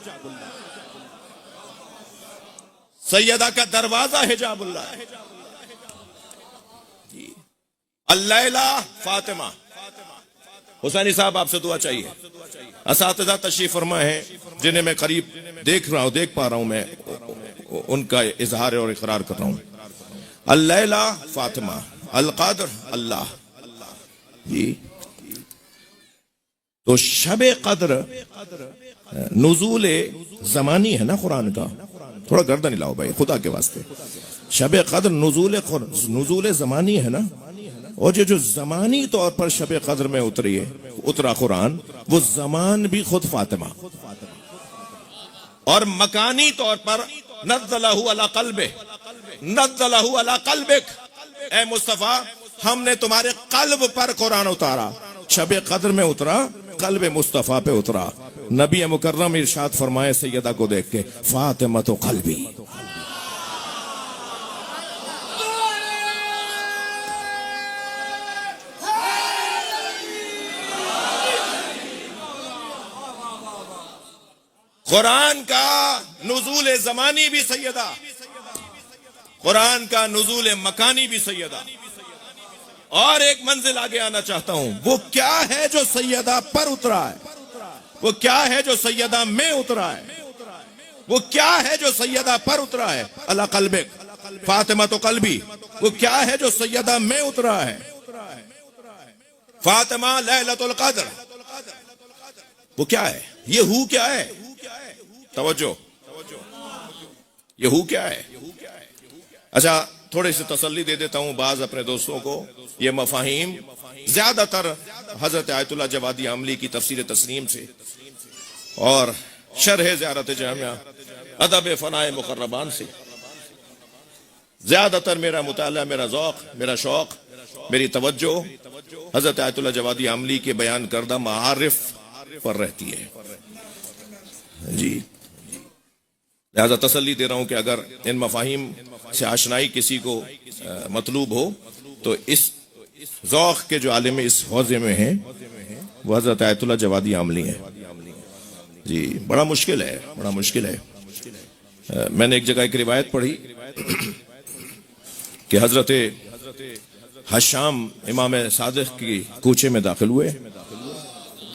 सैयदा का दरवाजा हिजाबुल्लाह है। अल-लैला फातिमा। हुसैनी साहब आपसे दुआ चाहिए। असातिज़ा तशरीफ फरमा है जिन्हें मैं करीब देख रहा हूं, देख पा रहा हूं, मैं उनका इजहार और इकरार कर रहा हूं। अल-लैला फातिमा, अल-क़द्र अल्लाह। जी, तो शब क़द्र नुज़ूल ज़मानी है ना कुरान का। थोड़ा गर्दन हिलाओ भाई खुदा के वास्ते। शब कद्र नुज़ूल ज़मानी है ना, और जो ज़मानी तौर पर शब कद्र में उतरा कुरान, वो ज़मान भी खुद फातिमा, और मकानी तौर पर नज़्ज़लहु अला क़ल्बिक, ए मुस्तफ़ा हमने तुम्हारे कल्ब पर कुरान उतारा। शब कद्र में उतरा, कल्ब मुस्तफ़ा पे उतरा। नबी मुकर्रम इरशाद फरमाए सैयदा को देख के, फातिमा तो क़ल्बी, कुरान का नुज़ूल ज़मानी भी सैयदा, कुरान का नुज़ूल मकानी भी सैयदा। और एक मंजिल आगे आना चाहता हूं, वो क्या है जो सैयदा पर उतरा है, वो क्या है जो सैयदा में उतरा है, वो क्या है जो सैयदा पर उतरा है। अला क़ल्बिक फातिमा तो क़ल्बी, वो क्या है जो सैयदा में उतरा है। फातिमा लैलतुल क़द्र, वो क्या है, ये हु क्या है, तवज्जो, ये हु क्या है। अच्छा थोड़ी सी तसल्ली दे देता हूं बाज अपने दोस्तों को, ये मफाहिम ज्यादातर हजरत आयतुल्लाह जवादी आमली की तफसीर तस्नीम से और शरह ज़ियारत जामिया अदब फ़नाए मुक़र्रबान से ज्यादातर मेरा मुताला, मेरा ज़ौक़, मेरा शौक़, मेरी तवज्जो हजरत आयतुल्लाह जवादी आमली के बयान करदा मारिफ पर रहती है जी। लिहाजा तसल्ली दे रहा हूं कि अगर इन मफाहिम से आशनाई किसी को मतलूब हो तो इस ज़ौक़ के जो आलिम इस हौज़े में हैं वो हज़रत आयतुल्लाह जवादी आमली हैं जी। बड़ा मुश्किल है, बड़ा मुश्किल है। मैंने एक जगह एक रिवायत पढ़ी कि हज़रत हशाम इमाम सादिक़ की कूचे में दाखिल हुए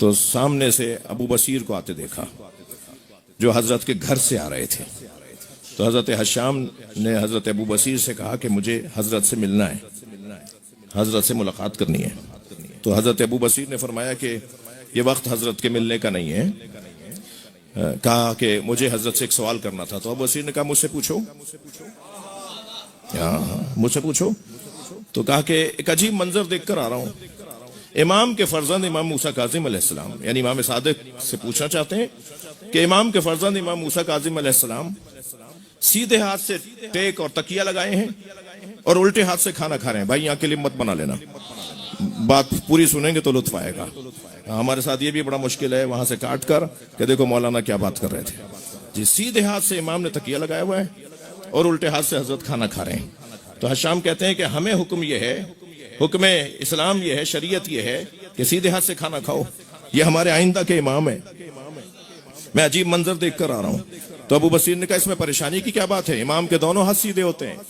तो सामने से अबू बसीर को आते देखा जो हजरत के घर से आ रहे थे। तो हजरत हशाम ने हजरत अबू बसीर से कहा कि मुझे हजरत से मिलना है, हजरत से मुलाकात करनी है। तो हजरत अबू बसीर ने फरमाया कि ये वक्त हजरत के मिलने का नहीं है। कहा कि मुझे हजरत से एक सवाल करना था। तो अबू बसीर ने कहा मुझसे पूछो, मुझसे पूछो। तो कहा कि एक अजीब मंजर देखकर आ रहा हूं, इमाम के फर्जंद इमाम मूसा काज़िम अलैहिस्सलाम यानी इमाम सादिक से पूछना चाहते हैं कि इमाम के फर्जंद इमाम मूसा काज़िम अलैहिस्सलाम सीधे हाथ से टेक और तकिया लगाए हैं और उल्टे हाथ से खाना खा रहे हैं। भाई यहाँ के लिए मत बना लेना, बात पूरी सुनेंगे तो लुत्फ आएगा। हमारे साथ ये भी बड़ा मुश्किल है वहां से काट कर कि देखो मौलाना क्या बात कर रहे थे जी। सीधे हाथ से इमाम ने तकिया लगाया हुआ है और उल्टे हाथ से हजरत खाना खा रहे हैं। तो हशाम कहते हैं कि हमें हुक्म ये है, हुक्म इस्लाम ये है, शरीयत ये है कि सीधे हाथ से खाना खाओ। ये हमारे आइंदा के इमाम है। मैं अजीब मंजर देख कर आ रहा हूं। तो अबू बसीर ने कहा इसमें परेशानी की क्या बात है, इमाम के दोनों हाथ सीधे होते हैं।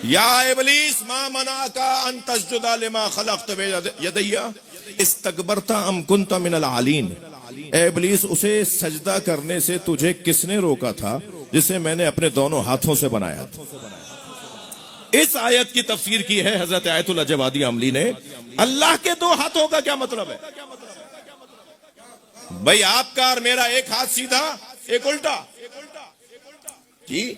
या इब्लीस मा मना का अन तस्जुदा लिमा खलक़्तु बियदैया इस्तकबरता अम कुन्ता मिनल आलीन। ए इब्लीस, उसे सजदा करने से तुझे किसने रोका था जिसे मैंने अपने दोनों हाथों से बनाया। इस आयत की तफसीर की है हजरत आयतुल्लाह जवादी आमली ने। अल्लाह के दो हाथों का क्या मतलब है भाई? आपका और मेरा एक हाथ सीधा एक उल्टा जी।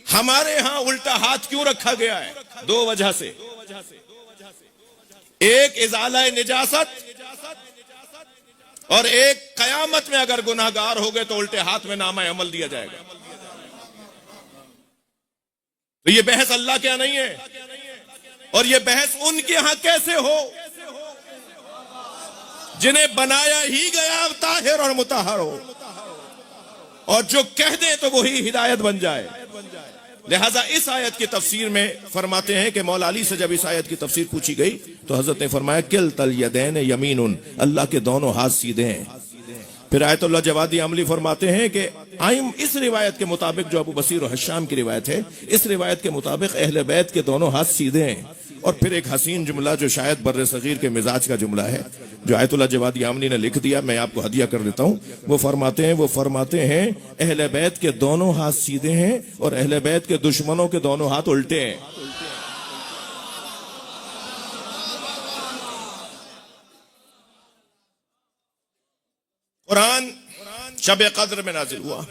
हमारे यहां उल्टा हाथ क्यों रखा गया है? दो वजह से। एक इजाला निजासत और एक कयामत में अगर गुनाहगार हो गए तो उल्टे हाथ में नामा अमल दिया जाएगा। तो ये बहस अल्लाह के यहां नहीं है और ये बहस उनके यहां कैसे हो जिन्हें बनाया ही गया ताहिर और मुताहर हो, और जो कह दे तो वही हिदायत बन जाए। लिहाजा इस आयत की तफसीर में फरमाते हैं कि मौला अली से जब इस आयत की तफसीर पूछी गई तो हजरत ने फरमाया किल तल यदैन यमीनुन, अल्लाह के दोनों हाथ सीधे हैं। फिर आयतुल्लाह जवादी आमली फरमाते हैं कि आइम इस रिवायत के मुताबिक जो अबू बसीर और हशाम की रिवायत है, इस रिवायत के मुताबिक अहले बैत के दोनों हाथ सीधे हैं। और फिर एक हसीन जुमला जो शायद बर्रे सगीर के मिजाज का जुमला है जो आयतुल्लाह जवादी आमली ने लिख दिया, मैं आपको हदिया कर देता हूं। वो फरमाते हैं अहले बैत के दोनों हाथ सीधे हैं और अहले बैत के दुश्मनों के दोनों हाथ उल्टे हैं। शब कद्र में नाजिल हुआ,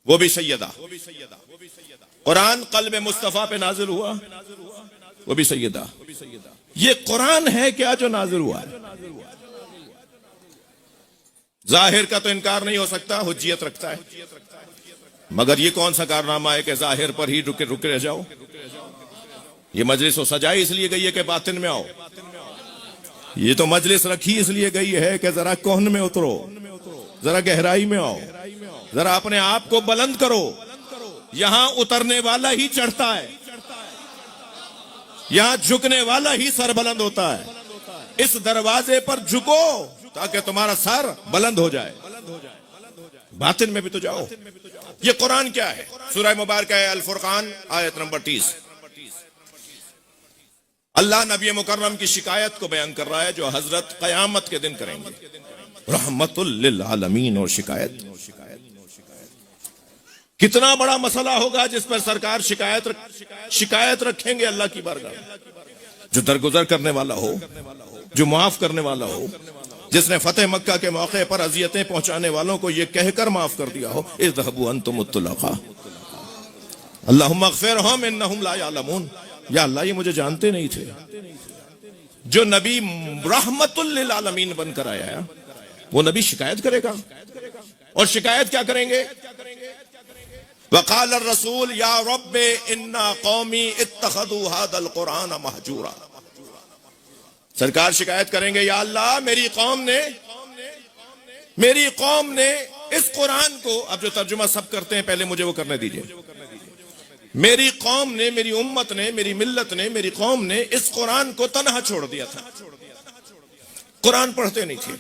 वो भी सैयदा। कुरान कल्ब मुस्तफा पे नाजिल हुआ, वो भी सैयदा। ये कुरान है क्या जो नाजिल हुआ है? जाहिर का तो इनकार नहीं हो सकता, हुज्जियत रखता है, मगर ये कौन सा कारनामा है कि जाहिर पर ही रुके रुके रह जाओ? ये मजलिस तो सजाई इसलिए गई है कि बातिन में आओ। ये तो मजलिस रखी इसलिए गई है कि जरा कोहन में उतरो, जरा गहराई में आओ, जरा अपने आप को बुलंद करो। यहां उतरने वाला ही चढ़ता है, यहां झुकने वाला ही सर बुलंद होता है। इस दरवाजे पर झुको ताकि तुम्हारा सर बुलंद हो जाए। बातिन में भी तो जाओ। ये कुरान क्या है? सूरह मुबारक है अल फुरकान, आयत नंबर 30। अल्लाह नबी मुकर्रम की शिकायत को बयान कर रहा है जो हजरत कयामत के दिन करेंगे, रहमतुल लिल आलमीन। और शिकायत कितना बड़ा मसला होगा जिस पर सरकार शिकायत रखेंगे अल्लाह की बारगाह। जो दरगुजर करने वाला हो, जो माफ करने वाला हो, जिसने फतेह मक्का के मौके पर अजियतें पहुंचाने वालों को यह कहकर माफ कर दिया हो, इज़हबू अंतुम मुत्तलका अल्लाहुम्मा अग़फ़िरहुम इन्नहुम ला यालमून। या अल्लाह ये मुझे जानते नहीं थे। जो नबी रहमतुल लिल आलमीन बनकर आया है, वो नबी शिकायत करेगा। और शिकायत क्या करेंगे? वक़ाल रसूल या रब्बे इन्ना कौमी इत्तखदू हादल कुरान महजूरा। सरकार शिकायत करेंगे, या अल्लाह मेरी कौम ने इस कुरान को, अब जो तर्जुमा सब करते हैं पहले मुझे वो करने दीजिए। मेरी कौम ने, मेरी उम्मत ने, मेरी मिल्लत ने, मेरी कौम ने इस कुरान को तन्हा छोड़ दिया था। कुरान पढ़ते नहीं थे,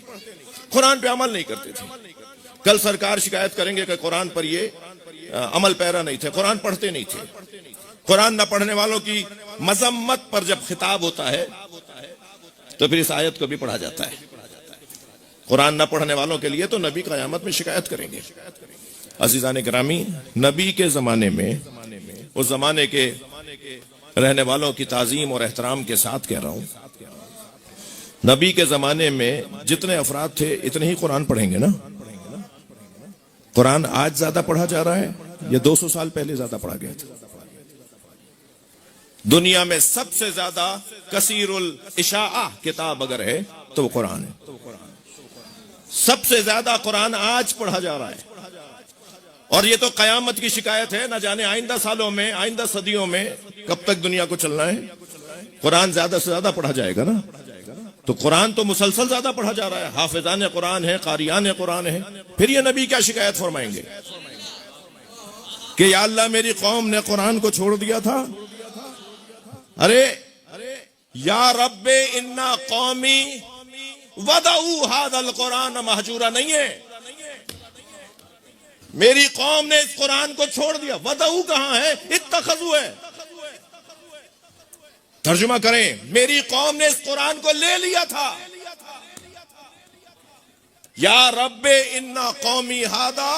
कुरान पे अमल नहीं करते थे। कल सरकार शिकायत करेंगे कि कुरान पर ये अमल पैरा नहीं थे, कुरान पढ़ते नहीं थे। कुरान न पढ़ने वालों की मजम्मत पर जब खिताब होता है तो फिर इस आयत को भी पढ़ा जाता है। कुरान न पढ़ने वालों के लिए तो नबी क़यामत में शिकायत करेंगे। अज़ीज़ान गिरामी, नबी के जमाने में, उस जमाने के रहने वालों की ताजीम और एहतराम के साथ कह रहा हूं, नबी के जमाने में जितने अफराद थे इतने ही कुरान पढ़ेंगे ना। कुरान आज ज्यादा पढ़ा जा रहा है या 200 साल पहले ज्यादा पढ़ा गया था? दुनिया में सबसे ज्यादा कसीरुल इशाआ किताब अगर है तो वो कुरान है। सबसे ज्यादा कुरान आज पढ़ा जा रहा है। और ये तो कयामत की शिकायत है, ना जाने आइंदा सालों में, आइंदा सदियों में कब तक दुनिया को चलना है। कुरान ज्यादा से ज्यादा पढ़ा जाएगा ना। तो कुरान तो मुसलसल ज्यादा पढ़ा जा रहा है। हाफिजान कुरान है, कारियान कुरान है। फिर ये नबी क्या शिकायत फरमाएंगे कि या अल्लाह मेरी कौम ने कुरान को छोड़ दिया था। अरे या रब्बे इन्ना कौमी वदऊ हादल कुरान महजूरा नहीं है, मेरी कौम ने इस कुरान को छोड़ दिया। वदऊ कहां है? इत्तखज़ू है। तर्जुमा करें, मेरी कौम ने इस कुरान को ले लिया था। या रब्बे इन्ना कौमी हादा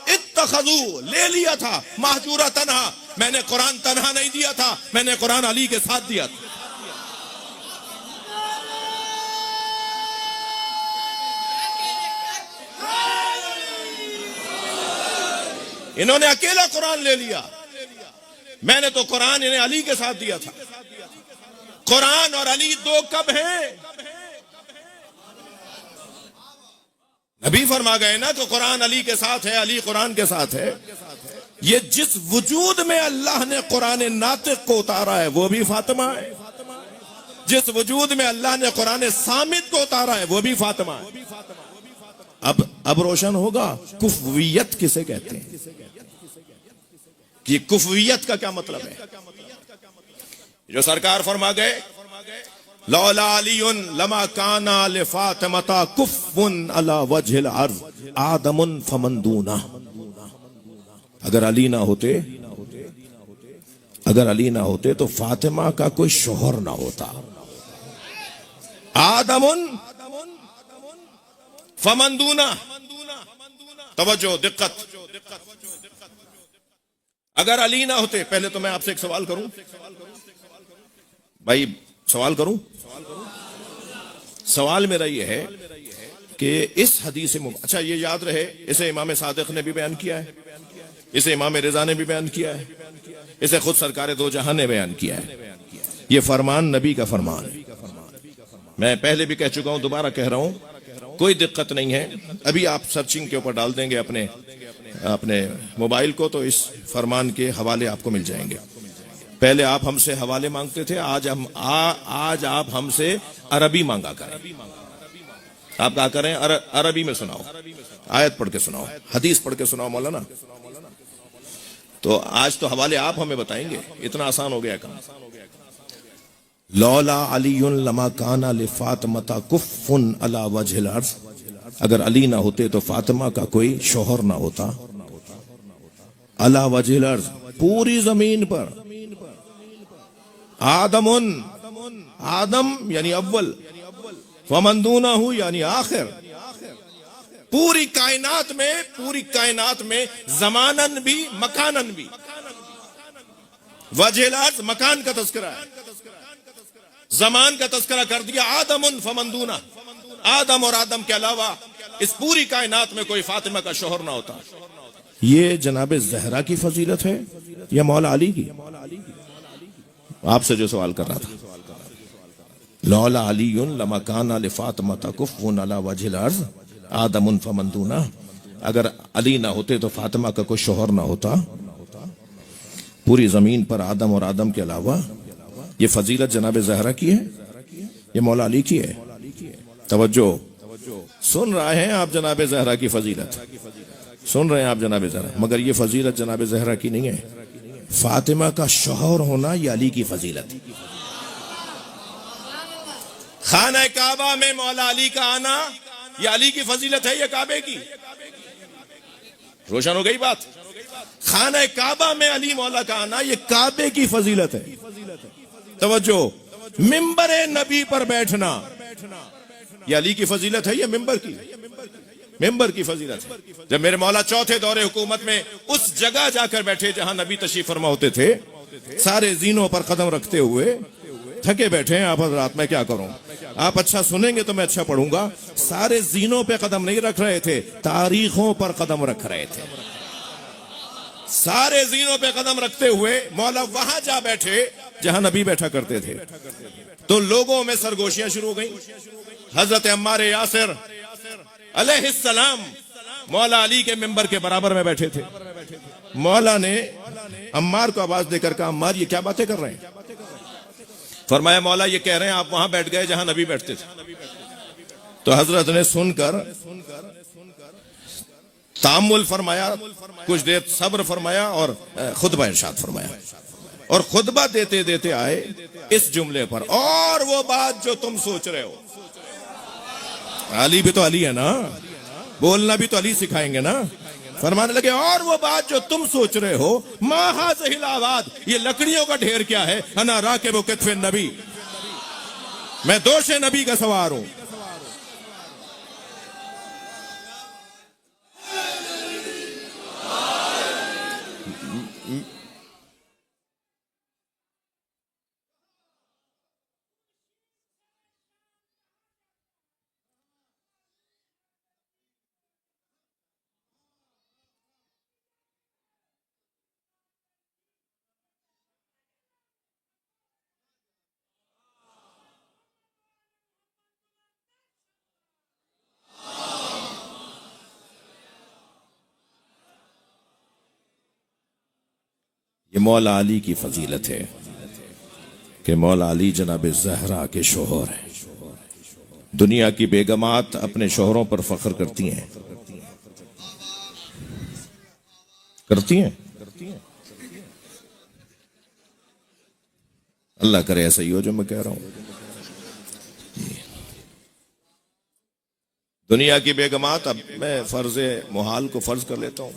इत्तखज़ू, ले लिया था। महजूरा तन्हा, मैंने कुरान तन्हा नहीं दिया था, मैंने कुरान अली के साथ दिया था। इन्होंने अकेला कुरान ले लिया, मैंने तो कुरान इन्हें अली के साथ दिया था। कुरान और अली दो कब हैं? नबी फरमा गए ना तो कुरान अली के साथ है, अली कुरान के साथ है। ये जिस वजूद में अल्लाह ने कुरान नातिक को उतारा है वो भी फातिमा है। जिस वजूद में अल्लाह ने कुरान सामित को उतारा है वो भी फातिमा है। अब रोशन होगा कुफवियत किसे कहते हैं, कि कुफवियत का क्या मतलब है। जो सरकार फरमा गए, लौला अलीउन लमा काना लिफातिमता कुफुन अला वजहिल अर्ज़ आदमुन फमंदूना। अगर अली ना होते तो फातिमा का कोई शोहर ना होता। आदमुन फमंदूना, तवज्जो, दिक्कत। अगर अली ना होते, पहले तो मैं आपसे एक सवाल करूं भाई, सवाल मेरा यह है कि इस हदीस अच्छा ये याद रहे, इसे इमाम सादिक ने भी बयान किया है, इसे इमाम रिजा ने भी बयान किया है, इसे खुद सरकार दो जहां ने बयान किया है। ये फरमान नबी का फरमान है। मैं पहले भी कह चुका हूं, दोबारा कह रहा हूं, कोई दिक्कत नहीं है। अभी आप सर्चिंग के ऊपर डाल देंगे अपने मोबाइल को, तो इस फरमान के हवाले आपको मिल जाएंगे। पहले आप हमसे हवाले मांगते थे, आज आप हमसे अरबी मांगा करें। आप क्या करें? अरबी में सुनाओ, आयत पढ़ के सुनाओ, हदीस पढ़ के सुनाओ मौलाना। तो आज तो हवाले आप हमें बताएंगे, इतना आसान हो गया काम। लौला अलीयुन लमा काना ले फातिमा कुफ्फुन अला वजहिल अर्ज़, अगर अली ना होते तो फातिमा का कोई शोहर ना होता। अला वजहिल अर्ज़, पूरी जमीन पर। आदमुन, आदम यानी अव्वल, फमंदूना हूं यानी आखिर। पूरी कायनात में जमानन भी मकानन भी। वजहिल अर्ज़ मकान का तस्करा है, जमान का तस्करा कर दिया। आदमुन फमंदूना, आदम और आदम के अलावा इस पूरी कायनात में कोई फातिमा का शोहर ना होता। ये जनाब ज़हरा की फजीलत है या मौला अली की? आपसे जो सवाल कर रहा था, लौला अलीयुन लमा काना ले फातिमा कुफ्फुन अला वजहिल अर्ज़ आदमुन फमंदूना, अगर अली ना होते तो फातिमा का कोई शोहर ना होता। पूरी जमीन पर आदम और आदम के अलावा। ये फजीलत जनाब ज़हरा की है, ये मौला अली की है। तवज्जो, सुन रहे हैं आप जनाब ज़हरा की फजीलत, सुन रहे हैं आप जनाब ज़हरा, मगर ये फजीलत जनाब ज़हरा की नहीं है। फातिमा का शौहर होना ये अली की फजीलत। खाना काबा में मौला अली का आना ये अली की फजीलत है या काबे की? रोशन हो गई बात। खाना काबा में अली मौला का आना ये काबे की फजीलत है। तवज्जो, मिंबर नबी पर बैठना ये अली की फजीलत है या मिंबर की? मिंबर की फजीलत है। जब मेरे मौला चौथे दौरे हुकूमत में उस जगह जाकर बैठे जहां नबी तशरीफ फरमा होते थे, सारे जीनों पर कदम रखते हुए थके बैठे हैं आप हज़रात, मैं क्या करूं? आप अच्छा सुनेंगे तो मैं अच्छा पढ़ूंगा। सारे जीनों पे कदम नहीं रख रहे थे, तारीखों पर कदम रख रहे थे। सारे जीनों पे कदम रखते हुए मौला वहां जा बैठे जहां नबी बैठा करते थे। तो लोगों में सरगोशियां शुरू हो गई। हजरत अम्मार यासिर अलैहिस्सलाम मौला अली के मिंबर के बराबर में बैठे थे। मौला ने अम्मार को आवाज देकर कहा, अम्मार ये क्या बातें कर रहे हैं? फरमाया, मौला ये कह रहे हैं आप वहां बैठ गए जहां नबी बैठते थे। तो हजरत ने सुनकर तामुल फरमाया, कुछ देर सब्र फरमाया और खुतबा इरशाद फरमाया। और खुतबा देते देते आए इस जुमले पर, और वो बात जो तुम सोच रहे हो। अली भी तो अली है ना, बोलना भी तो अली सिखाएंगे ना। फरमाने लगे, और वो बात जो तुम सोच रहे हो, माहाज़िल आवाद, ये लकड़ियों का ढेर क्या है? अना राकिबु कित्फ़े नबी, मैं दोषे नबी का सवार हूं। ये मौला अली की फजीलत है कि मौला अली जनाब ज़हरा के शोहर हैं। दुनिया की बेगमात अपने शोहरों पर फख्र करती हैं, करती हैं। अल्लाह करे ऐसा ही हो जो मैं कह रहा हूं। दुनिया की बेगमात, अब मैं फर्ज मुहाल को फर्ज कर लेता हूं,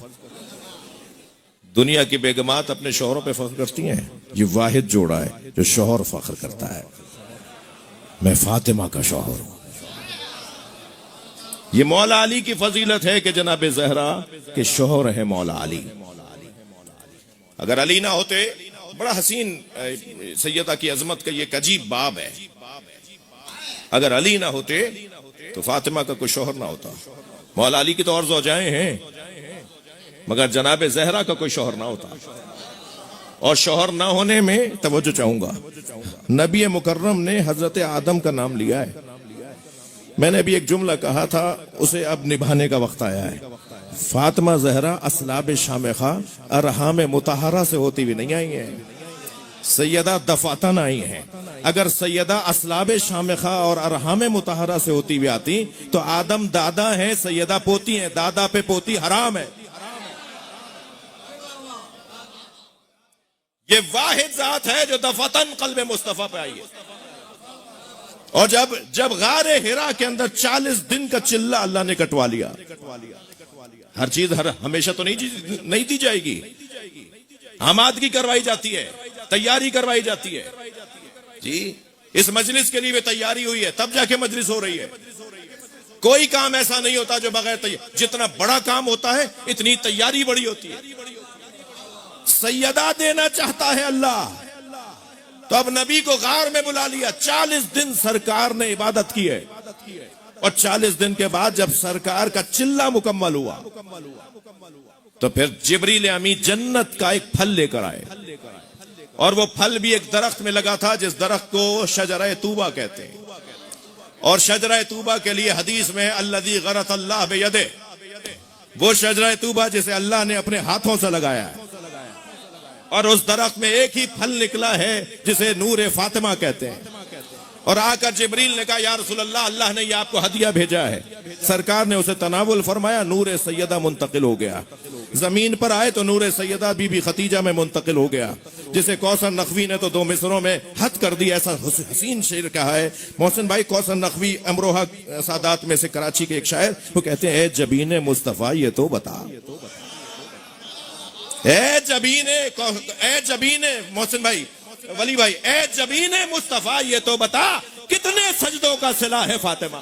दुनिया की बेगमात अपने शोहरों पे फख्र करती हैं। ये वाहिद जोड़ा है जो शोहर फख्र करता है, मैं फातिमा का शोहर हूं। ये मौला अली की फजीलत है कि जनाब ज़हरा के शोहर है मौला अली। अगर अली ना होते, बड़ा हसीन सैयदा की अजमत का ये एक अजीब बाब है। अगर अली ना होते तो फातिमा का कोई शौहर ना होता। मौला अली की तो और ज़ौजाएं हैं, मगर जनाब जहरा का कोई शौहर ना होता। और शौहर ना होने में तवज्जो चाहूंगा, नबी मुकर्रम ने हजरत आदम का नाम लिया है। मैंने अभी एक जुमला कहा था, उसे अब निभाने का वक्त आया है। फातिमा जहरा असलाब शामेखा अरहाम मुताहरा से होती हुई नहीं आई है, सैयदा दफातन आई हैं। अगर सैयदा असलाब शामेखा और अरहाम मुताहरा से होती हुई आती तो आदम दादा है, सैयदा पोती है, दादा पे पोती हराम है। ये वाहिद जात है जो दफातन कल्बे मुस्तफा पे आई है। और जब गारे हिरा के अंदर 40 दिन का चिल्ला अल्लाह ने कटवा लिया। हर चीज हमेशा तो नहीं दी जाएगी, आमादगी करवाई जाती है, तैयारी करवाई जाती है। जी, इस मजलिस के लिए भी तैयारी हुई है, तब जाके मजलिस हो रही है। कोई काम ऐसा नहीं होता जो बगैर तैयारी, जितना बड़ा काम होता है इतनी तैयारी बड़ी होती है। सैयदा देना चाहता है अल्लाह, तो अब नबी को गार में बुला लिया। 40 दिन सरकार ने इबादत की है, और 40 दिन के बाद जब सरकार का चिल्ला मुकम्मल हुआ तो फिर जिब्रील अमी जन्नत का एक फल लेकर आए। और वो फल भी एक दरख्त में लगा था, जिस दरख्त को शजरा तूबा कहते हैं। और शजरा तूबा के लिए हदीस में अल्लज़ी गरत अल्लाह बियदे, वो शजरा तूबा जिसे अल्लाह ने अपने हाथों से लगाया है। और उस दरख्त में एक ही फल निकला है जिसे नूर फातिमा कहते हैं। और आकर जिब्रील ने कहा, या रसूल अल्लाह, अल्लाह ने ये आपको हदिया भेजा है। सरकार ने उसे तनावुल फरमाया, नूर सैयदा मुंतकिल हो गया। जमीन पर आए तो नूर सैयदा बीबी खतीजा में मुंतकिल हो गया, जिसे कौसर नकवी ने तो 2 मिसरों में हद कर दिया। ऐसा हसीन शेर कहा है मोहसिन भाई। कौसर नकवी अमरोहा सादात में से कराची के एक शायर, वो कहते हैं, ए जबीने मुस्तफा ये तो बता, ए जबीने मोहसिन भाई, वली भाई, ए जबीने मुस्तफा ये तो बता, कितने सजदों का सिला है फातिमा।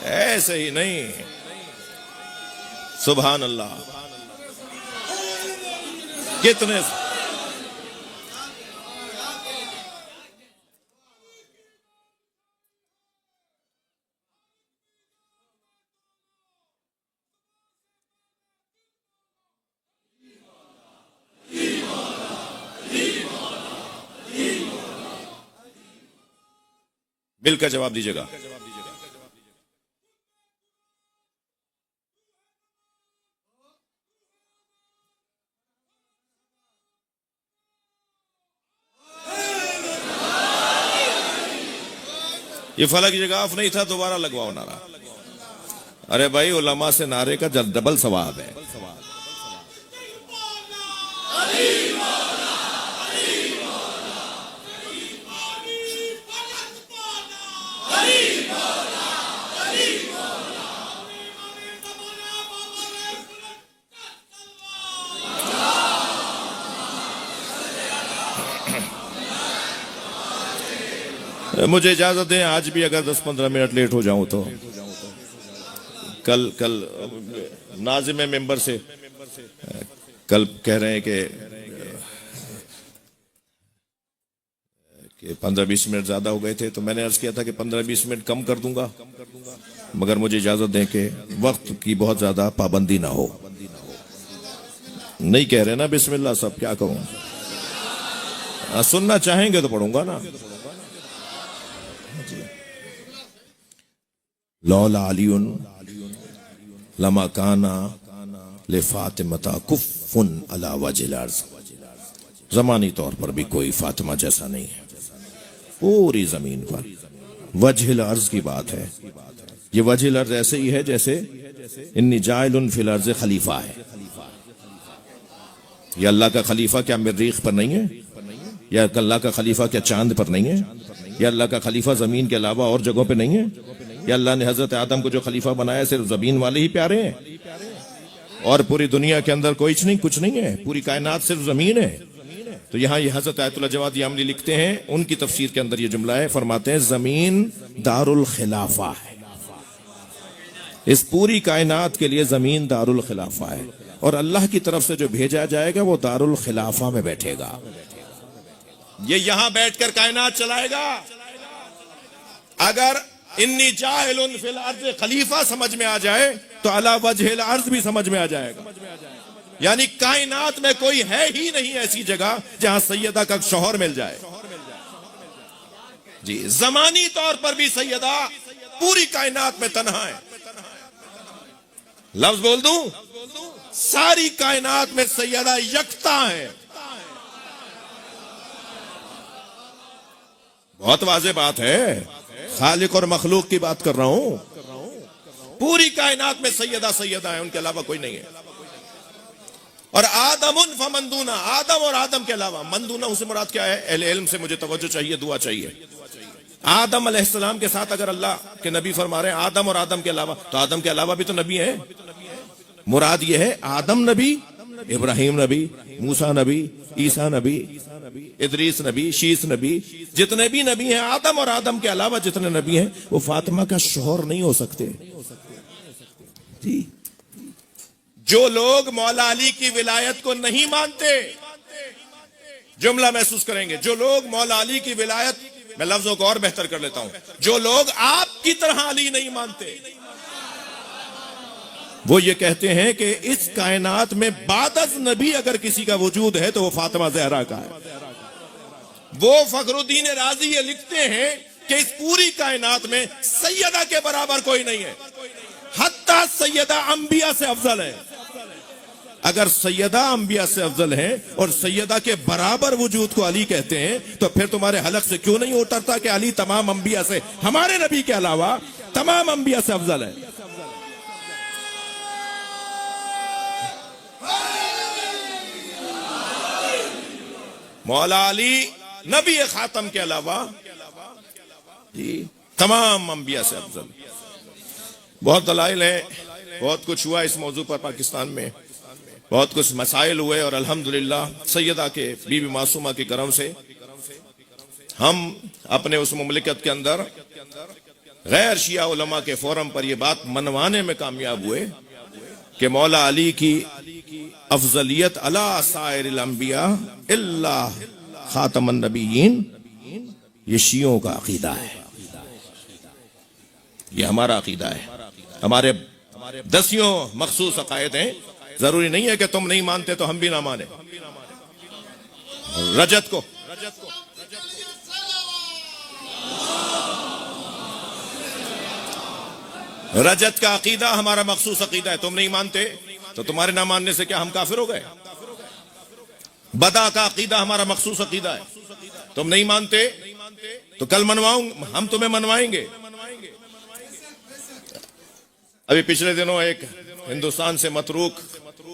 ऐसे ही नहीं, सुभान अल्लाह, कितने। मिलकर जवाब दीजिएगा। ये फलक जगाफ नहीं था, दोबारा लगवाओ नारा। अरे भाई, उलमा से नारे का डबल सवाब है। मुझे इजाजत दें, आज भी अगर 10-15 मिनट लेट हो जाऊं तो कल नाज़िम मेंबर से कल कह रहे हैं कि 15-20 मिनट ज्यादा हो गए थे, तो मैंने अर्ज किया था कि 15-20 मिनट कम कर दूंगा, मगर मुझे इजाजत दें कि वक्त की बहुत ज्यादा पाबंदी ना हो। नहीं कह रहे ना बिस्मिल्लाह सब, क्या कहूं, सुनना चाहेंगे तो पढ़ूंगा ना। लौला अलीउन लमा काना ले फातिमता कुफ़ुन अला वजिल अर्ज़। ज़मानी तौर पर भी कोई फातिमा जैसा नहीं है पूरी जमीन पर। वजिल अर्ज़ की बात है। ये वजिल अर्ज़ ऐसे ही है जैसे इन्नी जाइलुन फिल अर्ज़ खलीफा है। ये अल्लाह का खलीफा क्या मरीख पर नहीं है? या अल्लाह का खलीफा क्या चांद पर नहीं है? या अल्लाह का खलीफा जमीन के अलावा और जगहों पे नहीं है? या अल्लाह ने हजरत आदम को जो खलीफा बनाया सिर्फ जमीन वाले ही प्यारे हैं और पूरी दुनिया के अंदर कोई कुछ नहीं है? पूरी कायनात सिर्फ जमीन है? तो यहाँ ये हजरत आयतुल्लाह जवाद यामनी लिखते हैं, उनकी तफसीर के अंदर ये जुमला है, फरमाते हैं जमीन दारुल खिलाफा है। इस पूरी कायनात के लिए जमीन दारुल खिलाफा है और अल्लाह की तरफ से जो भेजा जाएगा वो दारुल खिलाफा में बैठेगा। ये यहां बैठकर कायनात चलाएगा। अगर इन्नी जाहिलुन फिल अर्ज़ खलीफा समझ में आ जाए तो अला वजहिल अर्ज़ भी समझ में आ जाएगा। यानी कायनात में कोई है ही नहीं ऐसी जगह जहां सैयदा का शौहर मिल जाए। जी, जमानी तौर पर भी सैयदा पूरी कायनात में तन्हा है। लफ्ज बोल दूं, सारी कायनात में सैयदा यकता है। बहुत वाज़ेह बात है, खालिक और मखलूक की बात कर रहा हूं। पूरी कायनात में सैयदा सैयदा है, उनके अलावा कोई नहीं है। और आदमुन फमंदूना, आदम और आदम के अलावा, मंदूना उसे मुराद क्या है? अहले इल्म से मुझे तवज्जो चाहिए, दुआ चाहिए। आदम अलैहिस्सलाम के साथ अगर अल्लाह के नबी फरमा रहे हैं आदम और आदम के अलावा, तो आदम के अलावा भी तो नबी है। मुराद यह है आदम नबी, इब्राहिम नबी, मूसा नबी, ईसा नबी, इदरीस नबी, शीस नबी, जितने भी नबी हैं आदम और आदम के अलावा जितने नबी हैं वो फातिमा का शौहर नहीं हो सकते। जी, जो लोग मौला अली की विलायत को नहीं मानते, जुमला महसूस करेंगे, जो लोग मौला अली की विलायत, मैं लफ्जों को और बेहतर कर लेता हूं, जो लोग आपकी तरह अली नहीं मानते, वो ये कहते हैं कि इस कायनात में बादज नबी अगर किसी का वजूद है तो वो फातिमा ज़हरा का है। वो फखरुद्दीन राजी ये लिखते हैं कि इस पूरी कायनात में सैयदा के बराबर कोई नहीं है, हत्ता सैयदा अंबिया से अफजल है। अगर सैयदा अंबिया से अफजल है और सैयदा के बराबर वजूद को अली कहते हैं तो फिर तुम्हारे हलक से क्यों नहीं उतरता कि अली तमाम अंबिया से, हमारे नबी के अलावा तमाम अंबिया से अफजल है। मौला अली नबी खातम के अलावा जी तमाम अंबिया से अफजल। बहुत दलाइल है, बहुत कुछ हुआ इस मौजू पर पाकिस्तान में, बहुत कुछ मसाइल हुए और अल्हम्दुलिल्लाह सैयदा के बीबी मासूमा के करम से हम अपने उस मुमलिकत के अंदर गैर शिया उलमा के फोरम पर यह बात मनवाने में कामयाब हुए कि मौला अली की अफजलियत अला साइरिल अंबिया इल्ला खातमन नबीयीन, ये शियों का अकीदा है, ये हमारा अकीदा है। हमारे दसियों मखसूस अकायद हैं, जरूरी नहीं है कि तुम नहीं मानते तो हम भी ना माने। रजत को रजत का अकीदा हमारा मखसूस अकीदा है, तुम नहीं मानते तो तुम्हारे ना मानने से क्या हम काफिर हो गए? बदा का अकीदा हमारा मखसूस अकीदा है, तुम नहीं मानते तो कल मनवाऊंगा, हम तुम्हें मनवाएंगे। अभी पिछले दिनों एक हिंदुस्तान से मतरूक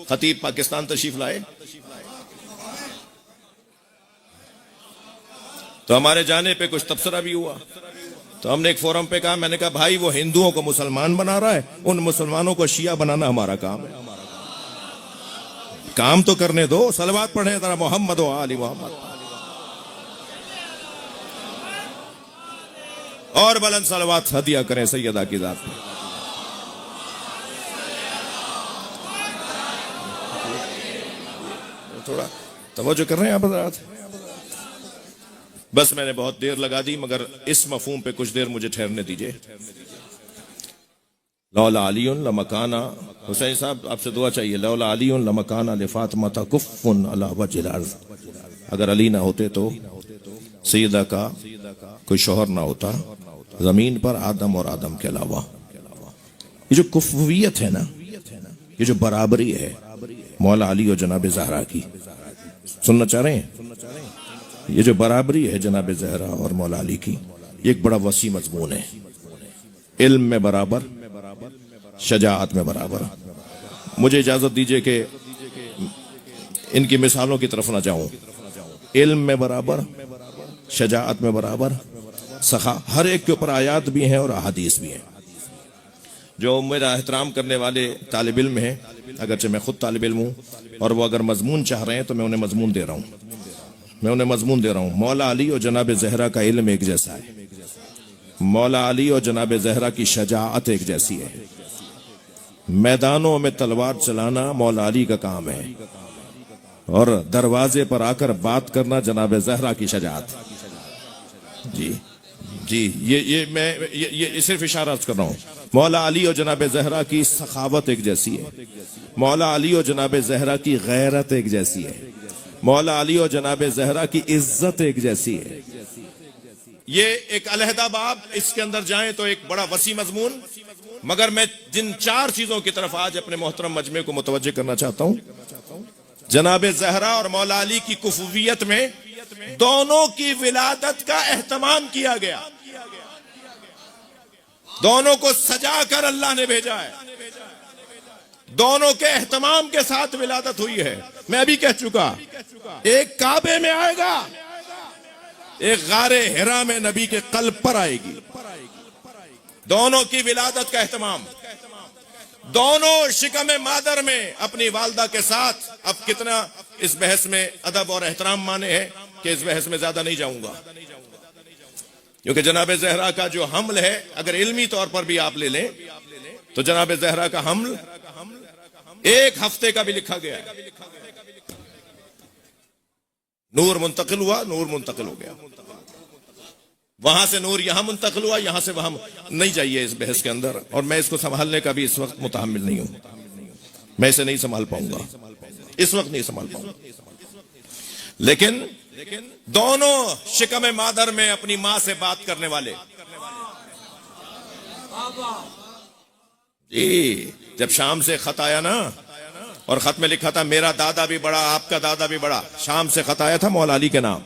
खतीब पाकिस्तान तशरीफ लाए, तो हमारे जाने पे कुछ तबसरा भी हुआ। तो हमने एक फोरम पे कहा, मैंने कहा भाई वो हिंदुओं को मुसलमान बना रहा है, उन मुसलमानों को शिया बनाना हमारा काम है। काम तो करने दो, सलवात पढ़े जरा मोहम्मद व आली मोहम्मद, और बुलंद सलवात हदिया करें सैयदा की जात पे। थोड़ा तवज्जो कर रहे हैं आप हज़रात? बस मैंने बहुत देर लगा दी, मगर इस मफहूम पे कुछ देर मुझे ठहरने दीजिए। लौला अलीउन लमकाना, हुसैन साहब आपसे दुआ चाहिए, लौला अलीउन लमकाना लिफातिमा कुफ़्फ़ुन अला वजिल अर्ज़, अगर अली ना होते तो सैयदा का कोई शौहर ना होता जमीन पर आदम और आदम के अलावा। ये जो कुफ़्फ़ियत है ना, ये जो बराबरी है मौला अली और जनाब ज़हरा की, सुनना चाह रहे हैं? ये जो बराबरी है जनाब ज़हरा और मौला अली की, ये एक बड़ा वसी मज़मून है। इल्म में बराबर, शजाअत में बराबर। मुझे इजाजत दीजिए कि इनकी मिसालों की तरफ ना जाऊं। इल्म में बराबर, शजाअत में बराबर, सखा, हर एक के ऊपर आयात भी हैं और अहादीस भी हैं। जो मेरा एहतराम करने वाले तालिब इल्म हैं, अगरचे मैं खुद तालिब इल्म हूँ, और वो अगर मजमून चाह रहे हैं तो मैं उन्हें मजमून दे रहा हूँ, मैं उन्हें मजमून दे रहा हूँ। मौला अली और जनाब ज़हरा का इल्म एक जैसा है, मौला अली और जनाब ज़हरा की शजाअत एक जैसी है। मैदानों में तलवार चलाना मौला अली का काम है, और दरवाजे पर आकर बात करना जनाब ज़हरा की शजाअत। जी जी, ये सिर्फ इशारा कर रहा हूँ। मौला अली और जनाब ज़हरा की सखावत एक जैसी है, मौला अली और जनाब ज़हरा की गैरत एक जैसी है, मौला अली और जनाब ज़हरा की इज्जत एक जैसी है। ये एक अलहदा बाब, इसके अंदर जाएं तो एक बड़ा वसी मजमून, मगर मैं जिन 4 चीजों की तरफ आज अपने मोहतरम मजमे को मुतवज्जे करना चाहता हूं, जनाब ज़हरा और मौला अली की कुफुवियत में दोनों की विलादत का एहतमाम किया गया, दोनों को सजा कर अल्लाह ने भेजा है, दोनों के एहतमाम के साथ विलादत हुई है। मैं अभी कह चुका, एक काबे में आएगा, एक गारे हिरा में नबी के कल्ब पर आएगी। दोनों की विलादत का एहतमाम, दोनों शिकम मादर में अपनी वालदा के साथ। अब कितना इस बहस में अदब और एहतराम माने हैं कि इस बहस में ज्यादा नहीं जाऊंगा, क्योंकि जनाब ज़हरा का जो हमल है, अगर इल्मी तौर पर भी आप ले लें तो जनाब ज़हरा का हमल 1 हफ्ते का भी लिखा गया है। नूर मुंतकिल हुआ, नूर मुंतकिल हो गया, वहां से नूर यहां मुंतकिल हुआ, यहां से वहां। नहीं जाइए इस बहस के अंदर, और मैं इसको संभालने का भी इस वक्त मुतहम्मिल नहीं हूं, मैं इसे नहीं संभाल पाऊंगा, इस वक्त नहीं संभाल पाऊंगा। लेकिन दोनों शिकम मादर में अपनी मां से बात करने वाले, जी, जब शाम से खत आया ना, और खत में लिखा था मेरा दादा भी बड़ा, आपका दादा भी बड़ा। शाम से खत आया था मौला अली के नाम,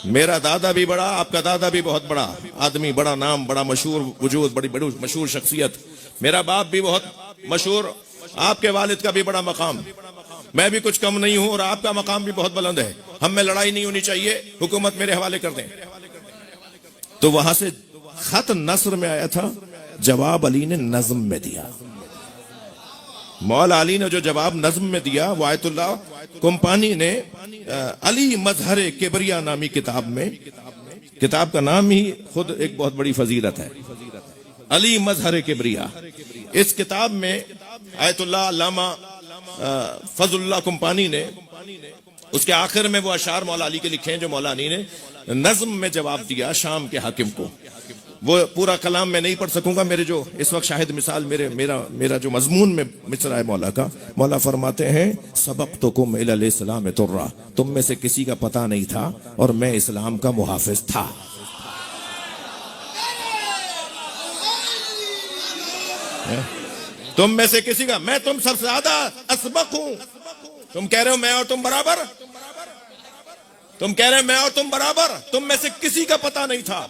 मेरा दादा भी बड़ा, आपका दादा भी बहुत बड़ा आदमी, बड़ा नाम, बड़ा मशहूर वजूद, बड़ी बड़ी मशहूर शख्सियत, मेरा बाप भी बहुत मशहूर, आपके वालिद का भी बड़ा मकाम, मैं भी कुछ कम नहीं हूं, और आपका मकाम भी बहुत बुलंद है, हम में लड़ाई नहीं होनी चाहिए, हुकूमत मेरे हवाले कर दें। तो वहां से खत नस्र में आया था, जवाब अली ने नज्म में दिया। मौला अली ने जो जवाब नज्म में दिया, वो आयतुल्लाह कुंपानी ने अली मजहर किबरिया नामी किताब में, किताब का नाम ही खुद एक बहुत बड़ी फजीलत है, अली मजहर किबरिया। इस किताब में आयतुल्लाह अल्लामा फजलुल्लाह कुंपानी ने उसके आखिर में वो अशार मौला अली के लिखे हैं, जो मौला अली ने नज्म में जवाब दिया शाम के हाकिम को। वो पूरा कलाम मैं नहीं पढ़ सकूंगा, मेरे जो इस वक्त शाहिद मिसाल मेरा जो मजमून में मिसरा है मौला का, मौला फरमाते हैं सबक़्तुकुम इलल इस्लाम तुर्रा, तुम में से किसी का पता नहीं था और मैं इस्लाम का मुहाफिज था। तुम में से किसी का, मैं तुम सबसे ज्यादा असबक हूं। तुम कह रहे हो मैं और तुम बराबर, तुम कह रहे हो मैं और तुम बराबर, तुम में से किसी का पता नहीं था।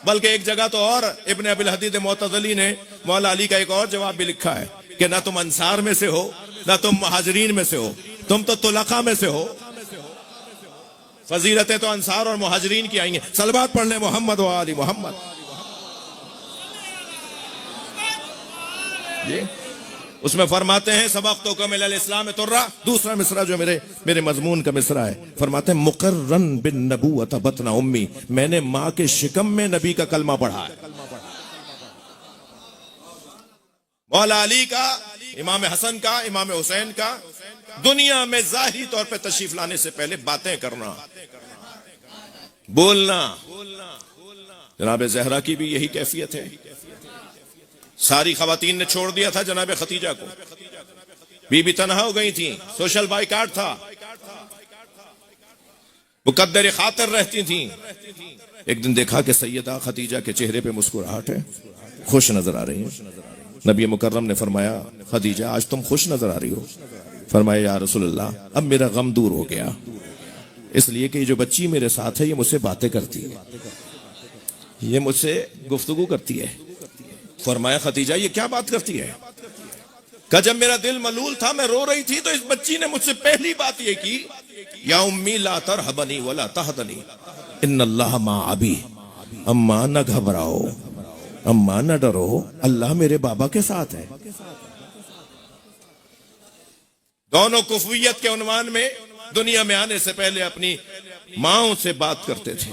बल्कि एक जगह तो और इब्ने अबिल हदीद मुअतज़िली ने मौला अली का एक और जवाब भी लिखा है कि ना तुम अंसार में से हो, ना तुम मुहाजिरीन में से हो, तुम तो तुलका में से हो। फजीलतें तो अंसार और मुहाजिरीन की आई हैं। सलवात पढ़ ले मोहम्मद व आली मोहम्मद। ये उसमें फरमाते हैं सबक़्तुकुम इलल इस्लाम तुर्रा। दूसरा मिसरा जो मेरे मजमून का मिसरा है, फरमाते हैं मुक़र्रन बिन नबुव्वत बतन उम्मी, मैंने मां के शिकम में नबी का कलमा पढ़ा है। मौला अली का, इमाम हसन का, इमाम हुसैन का दुनिया में ज़ाहिरी तौर पर तशरीफ लाने से पहले बातें करना, बोलना। जनाब ज़हरा की भी यही कैफियत है। सारी खवातीन ने छोड़ दिया था जनाब खतीजा को, बीबी तनहा हो गई थी, सोशल बाइकाट था, मुकद्दर खातर रहती थी। एक दिन देखा कि सैयदा खतीजा के चेहरे पे मुस्कुराहट है, खुश नजर आ रही है। नबी मुकर्रम ने फरमाया खदीजा आज तुम खुश नजर आ रही हो। फरमाया या रसूलल्लाह अब मेरा गम दूर हो गया, इसलिए कि ये जो बच्ची मेरे साथ है ये मुझसे बातें करती है, ये मुझसे गुफ्तगू करती है। फरमाया खदीजा ये क्या बात करती है? कहा जब मेरा दिल मलूल था, मैं रो रही थी, तो इस बच्ची ने मुझसे पहली बात ये की, या उम्मी ला तरहबनी वला तहदनी इन्नल्लाह मा अबी, अम्मा न घबराओ, अम्मा न डरो, अल्लाह मेरे बाबा के साथ है। दोनों कुफवियत के उन्वान में दुनिया में आने से पहले अपनी माओं से बात करते थे।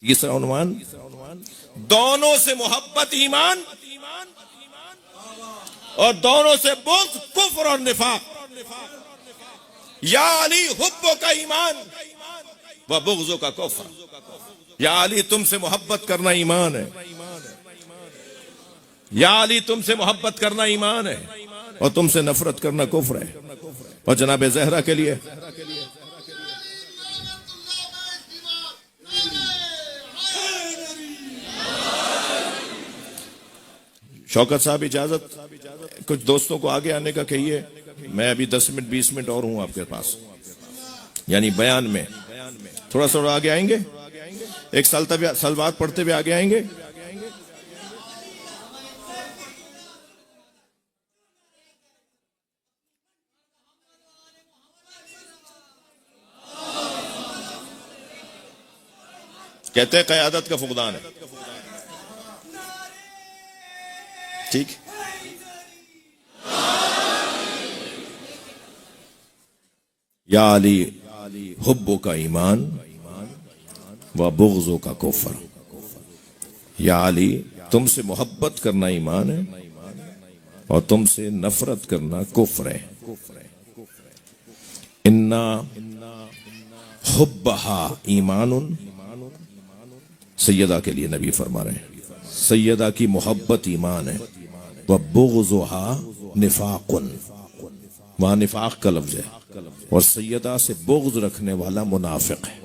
तीसरा उन्वान, दोनों से मोहब्बत ईमान और दोनों से बुग़्ज़ कुफ्र और निफाक। या अली हुब्बो का ईमान व बुग़्ज़ो का कुफ्र। या अली तुमसे मोहब्बत करना ईमान है, या अली तुमसे मोहब्बत करना ईमान है और तुमसे नफरत करना कुफ्र है। और जनाब ज़हरा के लिए शौकत साहब इजाजत, कुछ दोस्तों को आगे आने का कहिए। मैं अभी 10 मिनट 20 मिनट और हूं आपके पास, यानी बयान में थोड़ा सा आगे आएंगे। एक सलवात पढ़ते हुए आगे आएंगे। कहते हैं क़यादत का फुक़दान है। ठीक, या अली हुब्बो का ईमान व बुग़्ज़ो का कुफ्र। या अली तुमसे मोहब्बत करना ईमान है और तुमसे नफरत करना कुफ्र है। इन्ना हुब्बहा ईमानुन, सैयदा के लिए नबी फरमा रहे हैं सैयदा की मोहब्बत ईमान है। व बुग़्ज़ुहा निफाकुन, वहां निफाक का लफ्ज़ है। और सैयदा से बुग़्ज़ रखने वाला मुनाफिक है।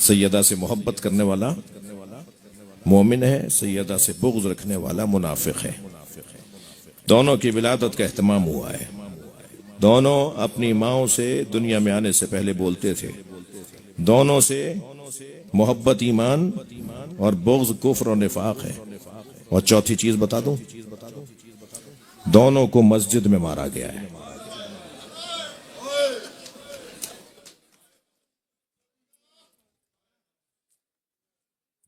सैयदा से मोहब्बत करने वाला मोमिन है, सैयदा से बुग़्ज़ रखने वाला मुनाफिक है। दोनों की विलादत का एहतमाम हुआ है। दोनों अपनी माओं से दुनिया में आने से पहले बोलते थे। दोनों से मोहब्बत ईमान और बुग़्ज़ कुफ्र और निफाक है। और चौथी चीज बता दूं, दोनों को मस्जिद में मारा गया है।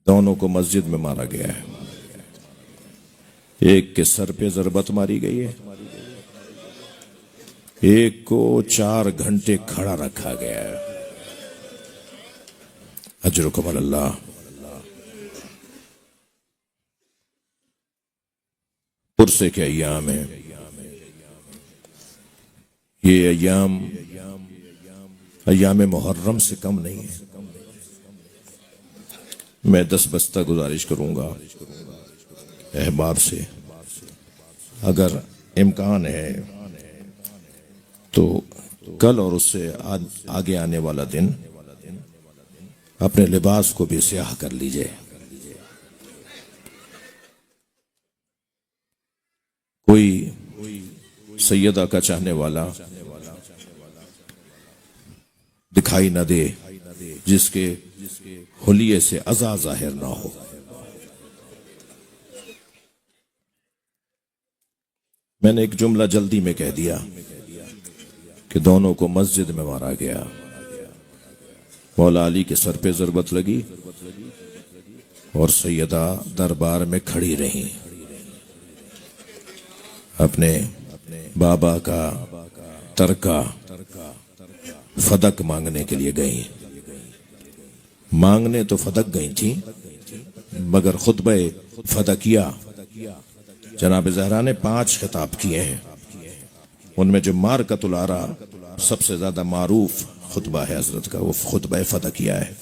दोनों को मस्जिद में मारा गया है। एक के सर पे ज़रबत मारी गई है, एक को 4 घंटे खड़ा रखा गया है। अजरुकुम अल्लाह। पुरसे के अय्याम है ये। अय्याम मुहर्रम से कम नहीं है। मैं 10 बस्ता गुजारिश करूंगा अहबाब से, अगर इम्कान है तो कल और उससे आगे आने वाला दिन अपने लिबास को भी स्याह कर लीजिए। कोई सैयदा का चाहने वाला दिखाई न दे जिसके हुलिये से अज़ा जाहिर ना हो। मैंने एक जुमला जल्दी में कह दिया कि दोनों को मस्जिद में मारा गया। मौला अली के सर पे ज़रबत लगी और सैयदा दरबार में खड़ी रही, अपने बाबा का तरका फदक मांगने के लिए गई। मांगने तो फदक गई थी, मगर खुतबे फदकिया जनाब ज़हरा ने 5 खिताब किए हैं। उनमें जो मारकतुल आरा सबसे ज्यादा मारूफ खुतबा है हजरत का, वो खुतबा फदकिया है।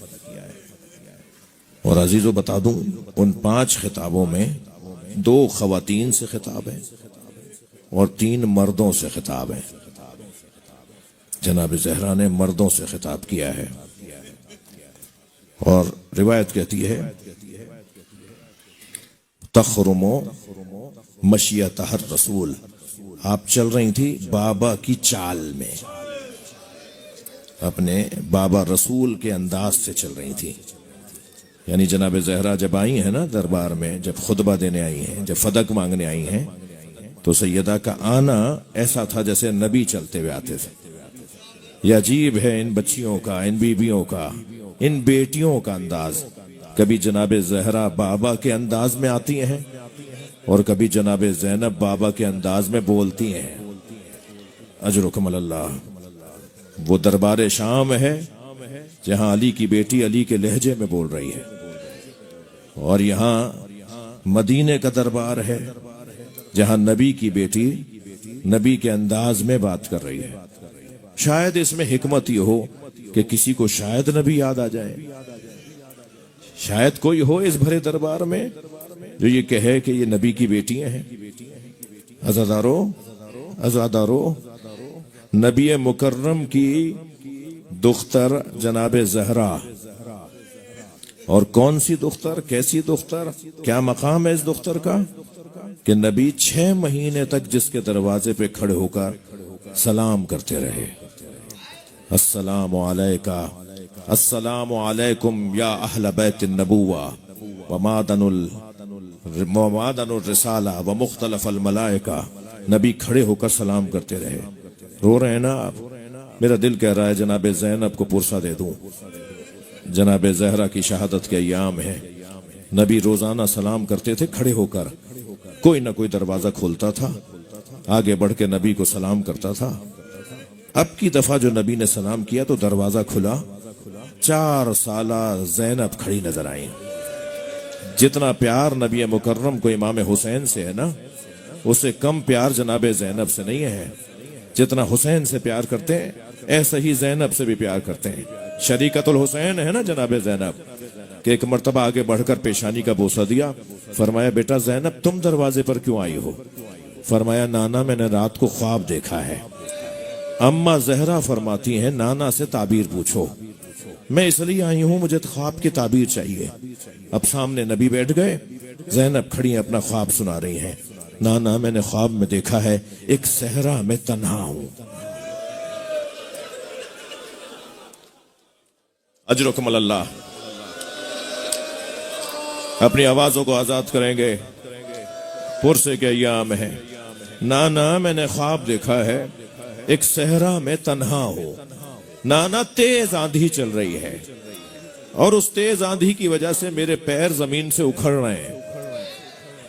और अजीजों बता दूं, उन 5 खिताबों में 2 खवातीन से खिताब है और 3 मर्दों से खिताब है। जनाब ज़हरा ने मर्दों से खिताब किया है। और रिवायत कहती है तखरुमो मशियत हर रसूल, आप चल रही थी बाबा की चाल में, अपने बाबा रसूल के अंदाज से चल रही थी। यानी जनाब ज़हरा जब आई है ना दरबार में, जब खुतबा देने आई हैं, जब फदक मांगने आई हैं, तो सैयदा का आना ऐसा था जैसे नबी चलते हुए आते थे। यह अजीब है इन बच्चियों का, इन बीबियों का, इन बेटियों का अंदाज। कभी जनाब ज़हरा बाबा के अंदाज में आती हैं और कभी जनाब ज़ैनब बाबा के अंदाज में बोलती हैं। अजरुकुम अल्लाह। वो दरबार शाम है जहां अली की बेटी अली के लहजे में बोल रही है, और यहां मदीने का दरबार है जहां नबी की बेटी नबी के अंदाज में बात कर रही है। शायद इसमें हिकमत ये हो कि किसी को शायद नबी याद आ जाए, शायद कोई हो इस भरे दरबार में जो ये कहे कि ये नबी की बेटियां हैं। अज़ादारो, नबी मुकर्रम की दुख्तर जनाबे ज़हरा, और कौन सी दुख्तर, कैसी दुख्तर, क्या मकाम है इस दुख्तर का कि नबी 6 महीने तक जिसके दरवाजे पे खड़े होकर सलाम करते रहे, अस्सलामु अलैका, अस्सलामु अलैकुम या अहल बैत नबुव्वा व मादनुल रिसाला व मुख्तलिफल मलाइका। नबी खड़े होकर सलाम करते रहे। रो रहे हैं ना आप? मेरा दिल कह रहा है जनाबे ज़ैनब को पुरसा दे दूं। जनाबे ज़हरा की शहादत के अय्याम है। नबी रोजाना सलाम करते थे खड़े होकर, कोई ना कोई दरवाजा खोलता था, आगे बढ़ के नबी को सलाम करता था। अब की दफा जो नबी ने सलाम किया तो दरवाजा खुला, 4 साला ज़ैनब खड़ी नजर आई। जितना प्यार नबी मुकर्रम को इमाम हुसैन से है ना, उससे कम प्यार जनाबे ज़ैनब से नहीं है। जितना हुसैन से प्यार करते हैं, ऐसा ही ज़ैनब से भी प्यार करते हैं। शरीकतुल हुसैन है ना जनाबे ज़ैनब, कि एक मर्तबा आगे बढ़कर पेशानी का बोसा दिया। फरमाया, बेटा ज़ैनब तुम दरवाजे पर क्यों आई हो? फरमाया, नाना मैंने रात को ख्वाब देखा है। अम्मा ज़हरा फरमाती हैं, नाना से ताबीर पूछो। मैं इसलिए आई हूं, मुझे ख्वाब की ताबीर चाहिए। अब सामने नबी बैठ गए, ज़ैनब खड़ी अपना ख्वाब सुना रही हैं। नाना मैंने ख्वाब में देखा है एक सहरा में तन्हा हूं। अजरुकुम अल्लाह। अपनी आवाजों को आजाद करेंगे, पुरसे के अय्याम है। नाना मैंने ख्वाब देखा है एक सहरा में तन्हा हो। नाना तेज आंधी चल रही है और उस तेज आंधी की वजह से मेरे पैर जमीन से उखड़ रहे हैं।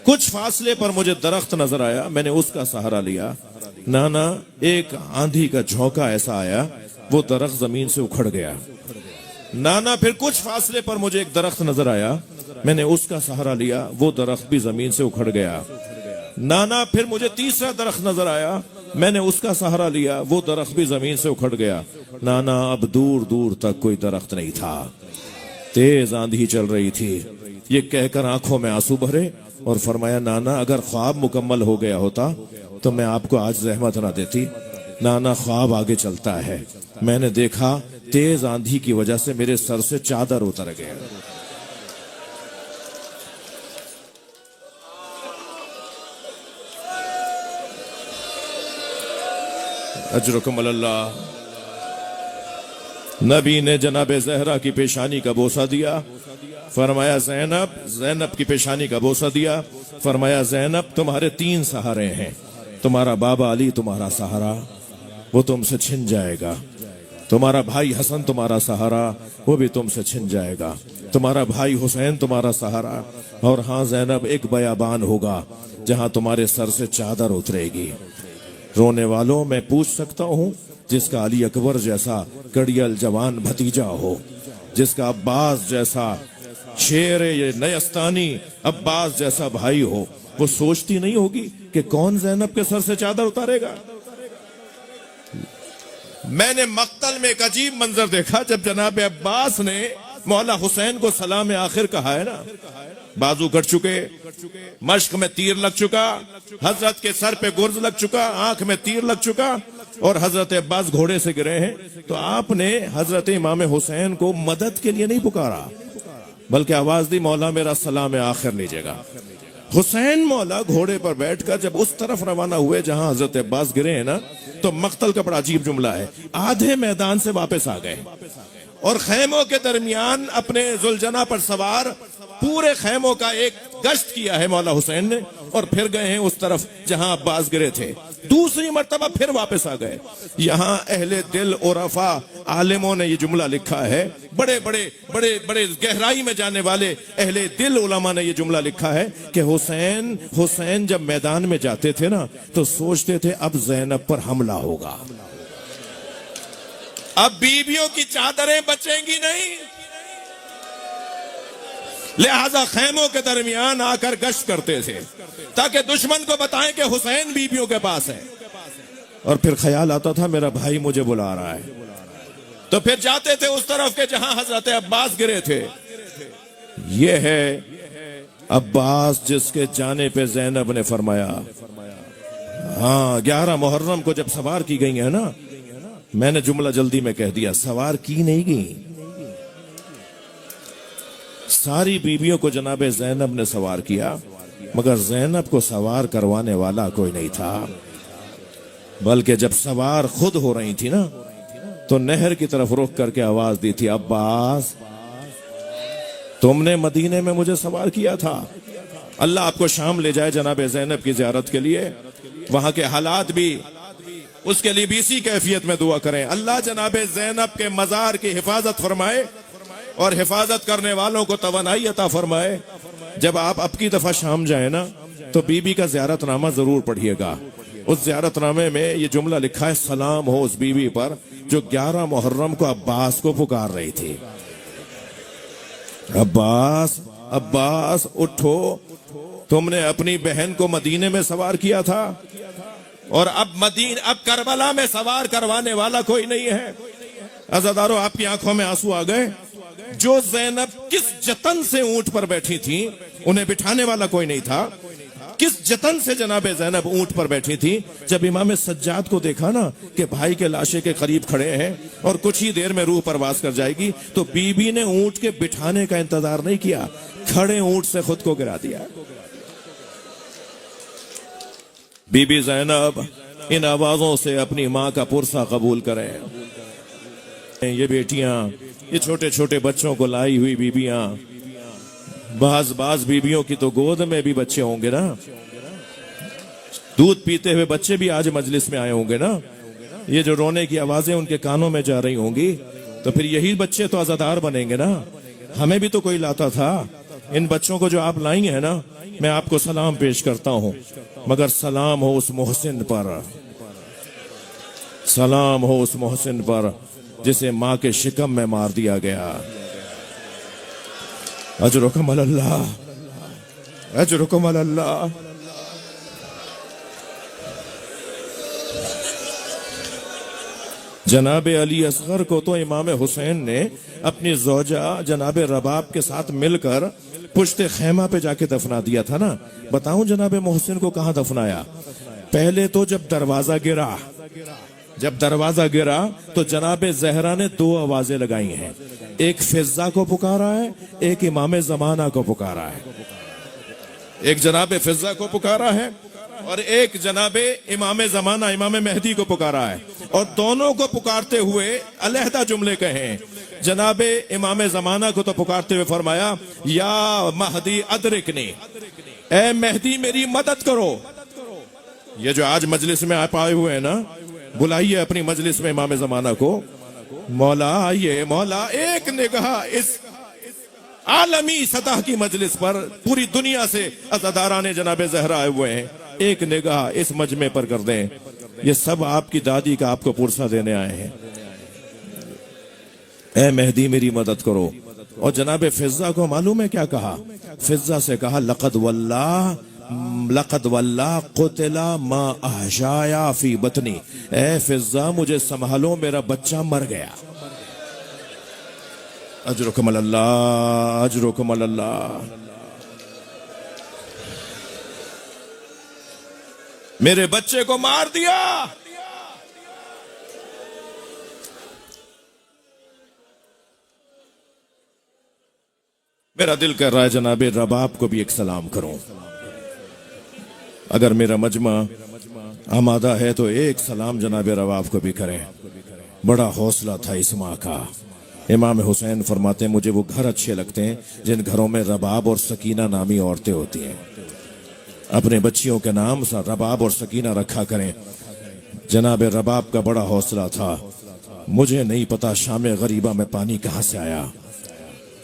कुछ फासले पर मुझे दरख्त नजर आया, मैंने उसका सहारा लिया। नाना एक आंधी का झोंका ऐसा आया, वो दरख्त जमीन से उखड़ गया। नाना फिर कुछ फासले पर मुझे एक दरख्त नजर आया, मैंने उसका सहारा लिया, वो दरख्त भी जमीन से उखड़ गया। नाना फिर मुझे तीसरा दरख्त नजर आया, मैंने उसका सहारा लिया, वो दरख्त भी जमीन से उखड़ गया। नाना अब दूर दूर तक कोई दरख्त नहीं था, तेज आंधी चल रही थी। ये कहकर आंखों में आंसू भरे और फरमाया, नाना अगर ख्वाब मुकम्मल हो गया होता तो मैं आपको आज रहमत ना देती। नाना ख्वाब आगे चलता है, मैंने देखा तेज आंधी की वजह से मेरे सर से चादर उतर गया। अजरुकुम अल्लाह। नबी ने जनाबे ज़हरा की पेशानी का बोसा दिया। फरमाया, ज़ैनब, ज़ैनब की पेशानी का बोसा दिया। फरमाया, ज़ैनब तुम्हारे 3 सहारे हैं। तुम्हारा बाबा अली तुम्हारा सहारा, वो तुमसे छिन जाएगा। तुम्हारा भाई हसन तुम्हारा सहारा, वो भी तुमसे छिन जाएगा। तुम्हारा भाई हुसैन तुम्हारा सहारा, और हाँ ज़ैनब एक बयाबान होगा जहां तुम्हारे सर से चादर उतरेगी। रोने वालों मैं पूछ सकता हूं जिसका अली अकबर जैसा कड़ियल जवान भतीजा हो, जिसका अब्बास जैसा शेर ये नयस्तानी अब्बास जैसा भाई हो, वो सोचती नहीं होगी कि कौन ज़ैनब के सर से चादर उतारेगा। मैंने मक्तल में एक अजीब मंजर देखा जब जनाब अब्बास ने मौला हुसैन को सलाम आखिर कहा है ना, बाजू कट चुके, मश्क में तीर लग चुका, हजरत के सर पे गुर्ज लग चुका, आंख में तीर लग चुका, और हजरत अब्बास घोड़े से गिरे हैं। तो आपने हजरत इमाम हुसैन को मदद के लिए नहीं पुकारा, बल्कि आवाज दी, मौला मेरा सलाम आखिर लीजिएगा। हुसैन मौला घोड़े पर बैठकर जब उस तरफ रवाना हुए जहां हजरत अब्बास गिरे हैं ना, तो मक्तल का बड़ा अजीब जुमला है, आधे मैदान से वापस आ गए और खैमों के दरमियान अपने जुलजना पर सवार पूरे खैमों का एक गश्त किया है मौला हुसैन ने, और फिर गए हैं उस तरफ जहां अब्बास गिरे थे। दूसरी मर्तबा फिर वापस आ गए। यहां अहले दिल उरफा आलिमों ने ये जुमला लिखा है, बड़े बड़े बड़े बड़े गहराई में जाने वाले अहले दिल उलमा ने ये जुमला लिखा है कि हुसैन जब मैदान में जाते थे ना, तो सोचते थे अब ज़ैनब पर हमला होगा, अब बीवियों की चादरें बचेंगी नहीं। लिहाजा खैमों के दरमियान आकर गश्त करते थे ताकि दुश्मन को बताएं कि हुसैन बीबियों के पास है। और फिर ख्याल आता था मेरा भाई मुझे बुला रहा है, तो फिर जाते थे उस तरफ के जहां हजरत अब्बास गिरे थे। ये है अब्बास जिसके जाने पे ज़ैनब ने फरमाया, हाँ 11 मुहर्रम को जब सवार की गई है ना, मैंने जुमला जल्दी में कह दिया, सवार की नहीं गई, सारी बीवियों को जनाबे ज़ैनब ने सवार किया, मगर ज़ैनब को सवार करवाने वाला कोई नहीं था। बल्कि जब सवार खुद हो रही थी ना, तो नहर की तरफ रुख करके आवाज दी थी, अब्बास तुमने मदीने में मुझे सवार किया था, अल्लाह आपको शाम ले जाए जनाबे ज़ैनब की ज़ियारत के लिए, वहां के हालात भी उसके लिए भी इसी कैफियत में दुआ करें, अल्लाह जनाबे ज़ैनब के मजार की हिफाजत फरमाए और हिफाजत करने वालों को तवानाई अता फरमाए। जब आप अब की दफा शाम जाए ना, तो बीबी का ज़ियारतनामा जरूर पढ़िएगा। उस ज़ियारतनामे में ये जुमला लिखा है, सलाम हो उस बीवी पर जो 11 मुहर्रम को अब्बास को पुकार रही थी, अब्बास अब्बास उठो, तुमने अपनी बहन को मदीने में सवार किया था और अब करबला में सवार करवाने वाला कोई नहीं है। अज़ादारों, आपकी आंखों में आंसू आ गए। जो ज़ैनब किस जतन से ऊंट पर बैठी थी, उन्हें बिठाने वाला कोई नहीं था, किस जतन से जनाबे ज़ैनब ऊंट पर बैठी थी। जब इमाम सज्जाद को देखा ना कि भाई के लाशे के करीब खड़े हैं और कुछ ही देर में रूह परवास कर जाएगी, तो बीबी ने ऊंट के बिठाने का इंतजार नहीं किया, खड़े ऊंट से खुद को गिरा दिया। बीबी ज़ैनब इन आवाजों से अपनी माँ का पुरसा कबूल करें। ये बेटियां, ये छोटे छोटे बच्चों को लाई हुई बीबियां, बाज बीबियों की तो गोद में भी बच्चे होंगे ना, दूध पीते हुए बच्चे भी आज मजलिस में आए होंगे ना, ये जो रोने की आवाजें उनके कानों में जा रही होंगी, तो फिर यही बच्चे तो अज़ादार बनेंगे ना। हमें भी तो कोई लाता था। इन बच्चों को जो आप लाई है ना, मैं आपको सलाम पेश करता हूं, मगर सलाम हो उस मोहसिन पर, सलाम हो उस मोहसिन पर जिसे माँ के शिकम में मार दिया गया। अजरुकुम अल्लाह, अजरुकुम अल्लाह। जनाबे अली असगर को तो इमाम हुसैन ने अपनी ज़ौजा जनाबे रबाब के साथ मिलकर पुश्ते खैमा पे जाके दफना दिया था ना। बताऊं जनाबे मोहसिन को कहां दफनाया? पहले तो जब दरवाजा गिरा तो जनाबे ज़हरा ने 2 आवाजें लगाई हैं, एक फिजा को पुकारा है, एक इमाम ज़माना को पुकारा है। एक जनाबे फिजा को पुकारा है और एक जनाबे इमाम ज़माना इमाम मेहदी को पुकारा है, और दोनों को पुकारते हुए अलहदा जुमले कहे। जनाबे इमाम ज़माना को तो पुकारते हुए फरमाया, या महदी अदरिकनी, ए मेहदी मेरी मदद करो। ये जो आज मजलिस में आप आए हुए हैं ना, बुलाइए अपनी मजलिस में इमाम ज़माना को, मौला आइए, मौला एक निगाह इस आलमी सतह की मजलिस पर, पूरी दुनिया से अज़ादाराने जनाबे ज़हरा आए हुए हैं, एक निगाह इस मजमे पर कर दें। ये सब आपकी दादी का आपको पुरसा देने आए हैं। ए मेहदी मेरी मदद करो। और जनाबे फिजा को मालूम है क्या कहा? फिजा से कहा, लक़द वल्लाह कुतिला मा अहशाया फी बतनी, ए फिजा मुझे संभालो, मेरा बच्चा मर गया। अजरुकुम अल्लाह, अजरुकुम अल्लाह। मेरे बच्चे को मार दिया। मेरा दिल कर रहा है जनाबे रबाब को भी एक सलाम करूं। अगर मेरा मजमा आमादा है तो एक सलाम जनाबे रबाब को भी करें। बड़ा हौसला था इस माँ का। इमाम हुसैन फरमाते हैं, मुझे वो घर अच्छे लगते हैं जिन घरों में रबाब और सकीना नामी औरतें होती हैं। अपने बच्चियों के नाम सा रबाब और सकीना रखा करें। जनाबे रबाब का बड़ा हौसला था। मुझे नहीं पता शाम गरीबा में पानी कहाँ से आया,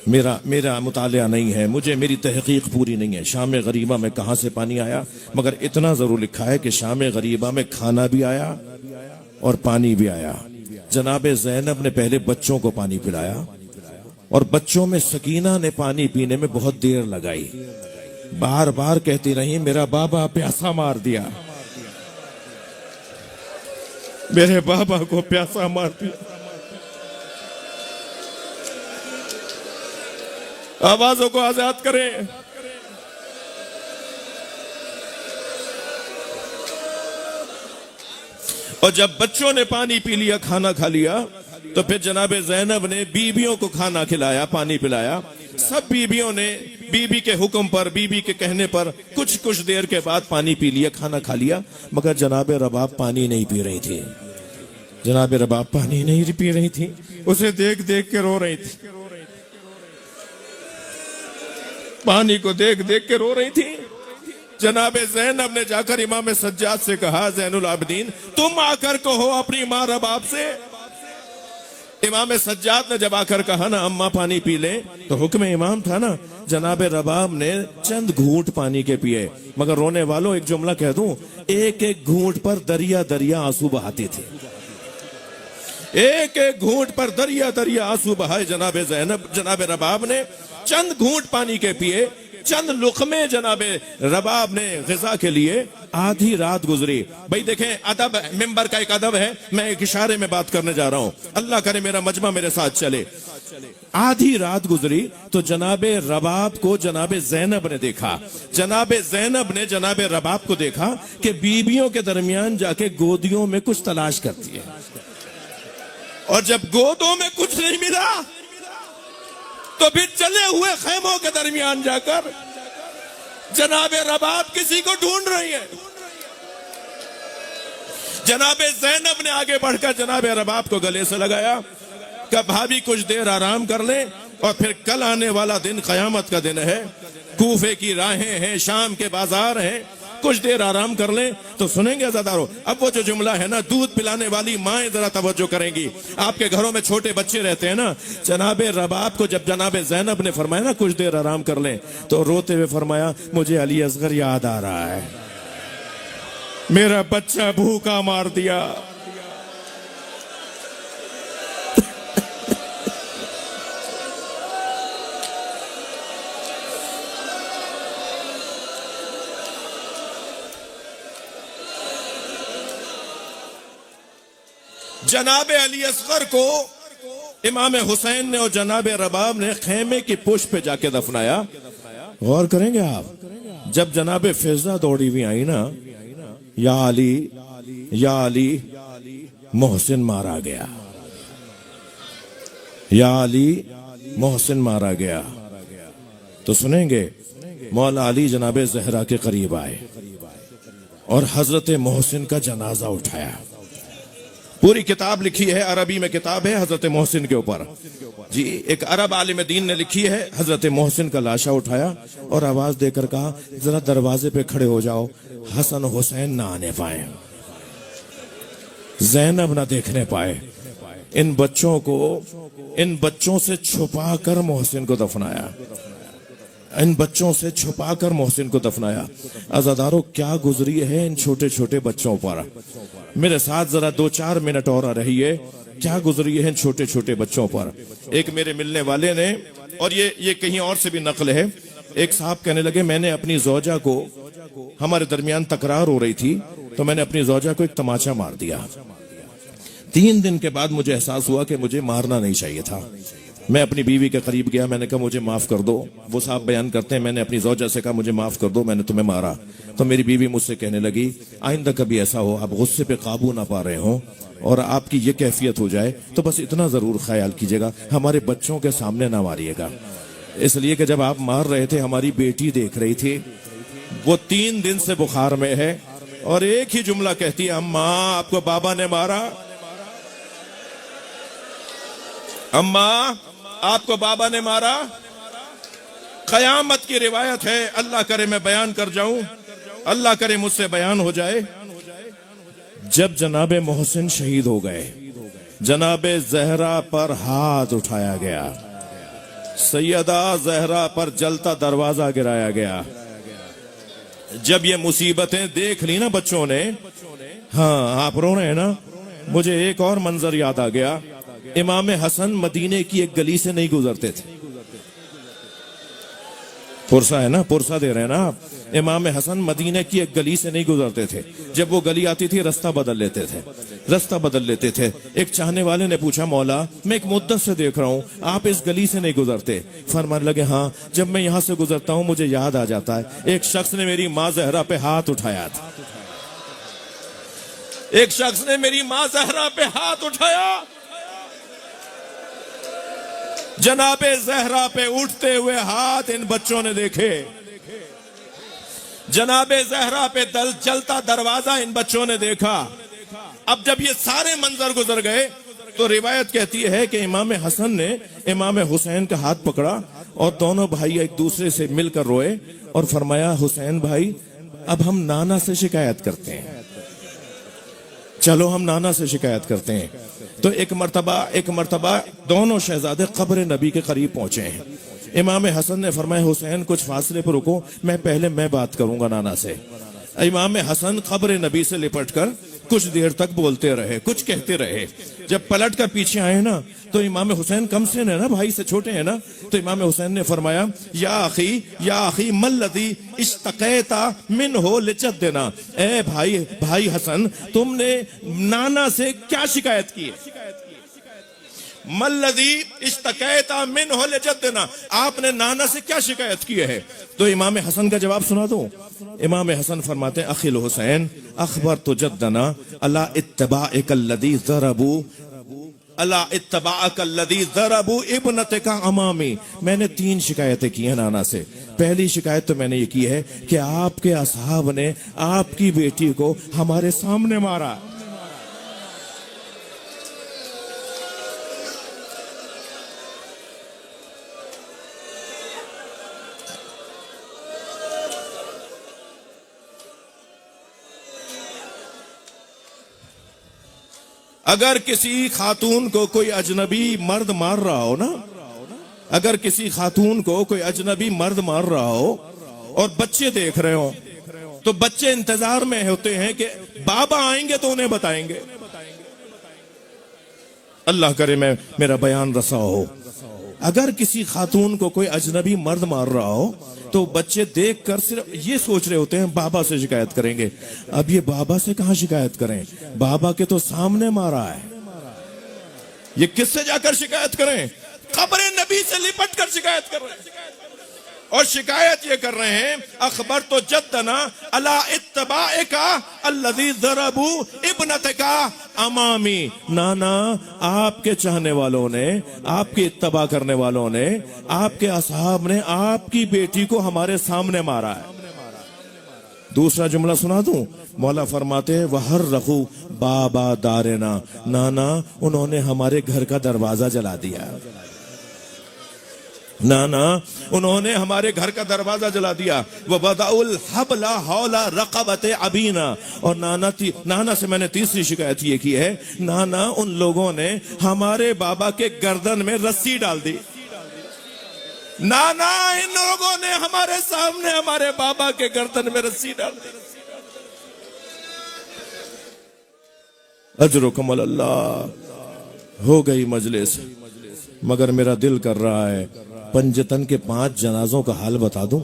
मेरा मुतालिया नहीं है, मेरी तहकीक पूरी नहीं है शाम गरीबा में कहाँ से पानी आया, मगर इतना जरूर लिखा है कि शाम गरीबा में खाना भी आया और पानी भी आया। जनाबे ज़ैनब ने पहले बच्चों को पानी पिलाया, और बच्चों में सकीना ने पानी पीने में बहुत देर लगाई, बार बार कहती रही मेरा बाबा प्यासा मार दिया, मेरे बाबा को प्यासा मार दिया। आवाजों को आजाद करें। और जब बच्चों ने पानी पी लिया, खाना खा लिया, तो फिर जनाबे ज़ैनब ने बीबियों को खाना खिलाया, पानी पिलाया। सब बीबियों ने बीबी के हुक्म पर, बीबी के कहने पर कुछ कुछ देर के बाद पानी पी लिया, खाना खा लिया, मगर जनाबे रबाब पानी नहीं पी रही थी। जनाबे रबाब पानी नहीं पी रही थी, उसे देख देख के रो रही थी, पानी को देख देख के रो रही थी। जनाबे ज़ैनब ने जाकर इमाम सज्जाद से कहा, ज़ैनुल आबिदीन तुम आकर कहो अपनी माँ रबाब से। इमाम सज्जाद ने जब आकर कहा ना अम्मा पानी पी ले, तो हुक्म इमाम था ना। जनाबे रबाब ने चंद घूंट पानी के पिए, मगर रोने वालों एक जुमला कह दूं, एक एक घूंट पर दरिया दरिया आंसू बहाती थी। एक एक घूंट पर दरिया दरिया आंसू बहाए जनाबे ज़ैनब, जनाबे रबाब ने चंद घूंट पानी के पिए, चंद लुक़मे जनाबे रबाब ने ग़िज़ा के लिए। आधी रात गुजरी। भाई देखें, अदब, मिंबर का एक अदब है, मैं एक इशारे में बात करने जा रहा हूं, अल्लाह करे मेरा मजमा मेरे साथ चले। आधी रात गुजरी तो जनाबे रबाब को जनाबे ज़ैनब ने देखा। जनाबे ज़ैनब ने जनाबे रबाब को देखा कि बीबियों के दरमियान जाके गोदियों में कुछ तलाश करती है, और जब गोदों में कुछ नहीं मिला तो फिर चले हुए खेमों के दरमियान जाकर जनाबे रबाब किसी को ढूंढ रही है। जनाबे ज़ैनब ने आगे बढ़कर जनाबे रबाब को गले से लगाया कि भाभी कुछ देर आराम कर ले, और फिर कल आने वाला दिन क़यामत का दिन है, कूफे की राहें हैं, शाम के बाजार हैं, कुछ देर आराम कर लें। तो सुनेंगे अज़ादारों, अब वो जो जुमला है ना, दूध पिलाने वाली माएं जरा तवज्जो करेंगी। आपके घरों में छोटे बच्चे रहते हैं ना, जनाबे रबाब को जब जनाबे ज़ैनब ने फरमाया ना कुछ देर आराम कर लें, तो रोते हुए फरमाया मुझे अली असगर याद आ रहा है, मेरा बच्चा भूखा मार दिया। जनाबे अली असगर को इमाम हुसैन ने और जनाबे रबाब ने खेमे की पुष्प पे जाके दफनाया। गौर करेंगे आप, जब जनाबे फिजा दौड़ी हुई आई ना, या अली मोहसिन मारा गया, या अली मोहसिन मारा गया, तो सुनेंगे मौला अली जनाबे ज़हरा के करीब आए और हजरत मोहसिन का जनाजा उठाया। पूरी किताब लिखी है, अरबी में किताब है हजरत मोहसिन के ऊपर जी, एक अरब आलिम दीन ने लिखी है। हजरत मोहसिन का लाशा उठाया और आवाज देकर कहा जरा दरवाजे पे खड़े हो जाओ, हसन हुसैन ना आने पाए, ज़ैनब ना देखने पाए। इन बच्चों से छुपा कर मोहसिन को दफनाया, इन बच्चों से छुपाकर मोहसिन को दफनाया। अज़ादारों, क्या गुजरी है इन छोटे छोटे बच्चों पर। मेरे साथ जरा 2-4 मिनट और रहिए, क्या गुजरी है इन छोटे छोटे बच्चों पर। एक मेरे मिलने वाले ने, और ये कहीं और से भी नकल है, एक साहब कहने लगे मैंने अपनी ज़ौजा को, हमारे दरमियान तकरार हो रही थी, तो मैंने अपनी ज़ौजा को एक तमाचा मार दिया। 3 दिन के बाद मुझे एहसास हुआ कि मुझे मारना नहीं चाहिए था। मैं अपनी बीवी के करीब गया, मैंने कहा मुझे माफ कर दो। वो साहब बयान करते हैं मैंने अपनी ज़ौजा से कहा मुझे माफ कर दो, मैंने तुम्हें मारा। तो मेरी बीवी मुझसे कहने लगी आइंदा कभी ऐसा हो आप गुस्से पे काबू ना पा रहे हो और आपकी ये कैफियत हो जाए तो बस इतना जरूर ख्याल कीजिएगा, हमारे बच्चों के सामने ना मारिएगा। इसलिए कि जब आप मार रहे थे हमारी बेटी देख रही थी, वो 3 दिन से बुखार में है और एक ही जुमला कहती है अम्मा आपको बाबा ने मारा, अम्मा आपको बाबा ने मारा। क़यामत की रिवायत है, अल्लाह करे मैं बयान कर जाऊं, अल्लाह करे मुझसे बयान हो जाए। जब जनाबे मोहसिन शहीद हो गए, जनाबे ज़हरा पर हाथ उठाया गया, सैयदा ज़हरा पर जलता दरवाजा गिराया गया। जब ये मुसीबतें देख ली ना बच्चों ने, हाँ आप रो रहे हैं ना, मुझे एक और मंजर याद आ गया। इमाम हसन मदीने की एक गली से नहीं गुजरते थे। पुरसा है ना, पुरसा दे रहे हैं ना आप। इमाम हसन मदीने की एक गली से नहीं गुजरते थे। जब वो गली आती थी रास्ता बदल लेते थे, रास्ता बदल लेते थे। एक चाहने वाले ने पूछा, मौला मैं एक मुद्दत से देख रहा हूँ आप इस गली से नहीं गुजरते। फरमाने लगे, हाँ जब मैं यहाँ से गुजरता हूँ मुझे याद आ जाता है एक शख्स ने मेरी माँ जहरा पे हाथ उठाया था, एक शख्स ने मेरी माँ जहरा पे हाथ उठाया। जनाबे जहरा पे उठते हुए हाथ इन बच्चों ने देखे, जनाबे जहरा पे जलता दरवाजा इन बच्चों ने देखा। अब जब ये सारे मंजर गुजर गए तो रिवायत कहती है कि इमाम हसन ने इमाम हुसैन का हाथ पकड़ा और दोनों भाई एक दूसरे से मिलकर रोए और फरमाया, हुसैन भाई अब हम नाना से शिकायत करते हैं, चलो हम नाना से शिकायत करते हैं। तो एक मर्तबा दोनों शहजादे कब्र नबी के करीब पहुंचे हैं। इमाम हसन ने फरमाया, हुसैन कुछ फासले पर रुको, मैं बात करूंगा नाना से। इमाम हसन कब्र नबी से लिपटकर कुछ देर तक बोलते रहे, कुछ कहते रहे। जब पलट कर पीछे आए ना तो इमाम हुसैन कम से है ना, भाई से छोटे हैं ना, तो इमाम हुसैन ने फरमाया, या आखी मल्लदी इश्तक़ैता मिन हो लिचत देना। ए भाई हसन तुमने नाना से क्या शिकायत की है? मल्लदी इश्तक़ैता मिन हो लिचत देना, आपने नाना से क्या शिकायत की है? तो इमाम हसन का जवाब सुना दो। इमाम हसन फरमाते हैं, अखिल हुसैन अखबर तो जद्दना अला इत्तबाअकल्लज़ी ज़रबू इब्नतका अमामी। मैंने 3 शिकायतें की हैं नाना से। पहली शिकायत तो मैंने ये की है कि आपके असहाब ने आपकी बेटी को हमारे सामने मारा। अगर किसी खातून को कोई अजनबी मर्द मार रहा हो ना, अगर किसी खातून को कोई अजनबी मर्द मार रहा हो और बच्चे देख रहे हो, तो बच्चे इंतजार में होते हैं कि बाबा आएंगे तो उन्हें बताएंगे। अल्लाह करे मेरा बयान रसा हो। अगर किसी खातून को कोई अजनबी मर्द मार रहा हो तो बच्चे देखकर सिर्फ ये सोच रहे होते हैं बाबा से शिकायत करेंगे। अब ये बाबा से कहां शिकायत करें, बाबा के तो सामने मारा है, ये किससे जाकर शिकायत करें? कब्र नबी से लिपट कर शिकायत कर रहे हैं। और शिकायत ये कर रहे हैं, अखबर तो जद्दना अला इत्तबाअका अल्लज़ी ज़रबू इब्नतका अमामी। नाना आपके चाहने वालों ने, आपकी इत्तबा करने वालों ने, आपके असहाब ने आपकी बेटी को हमारे सामने मारा है। दूसरा जुमला सुना दूं, मौला फरमाते हैं, वहर रखू बाबा दारेना। नाना उन्होंने हमारे घर का दरवाजा जला दिया, नाना उन्होंने हमारे घर का दरवाजा जला दिया। वह बदाउल हबला हौला रक़बते अबीना। और नाना से मैंने तीसरी शिकायत ये की है, नाना उन लोगों ने हमारे बाबा के गर्दन में रस्सी डाल दी। नाना इन लोगों ने हमारे सामने हमारे बाबा के गर्दन में रस्सी डाल दी। अजरुकुम अल्लाह। हो गई मजलिस, मगर मेरा दिल कर रहा है पंजतन के 5 जनाजों का हाल बता दूं।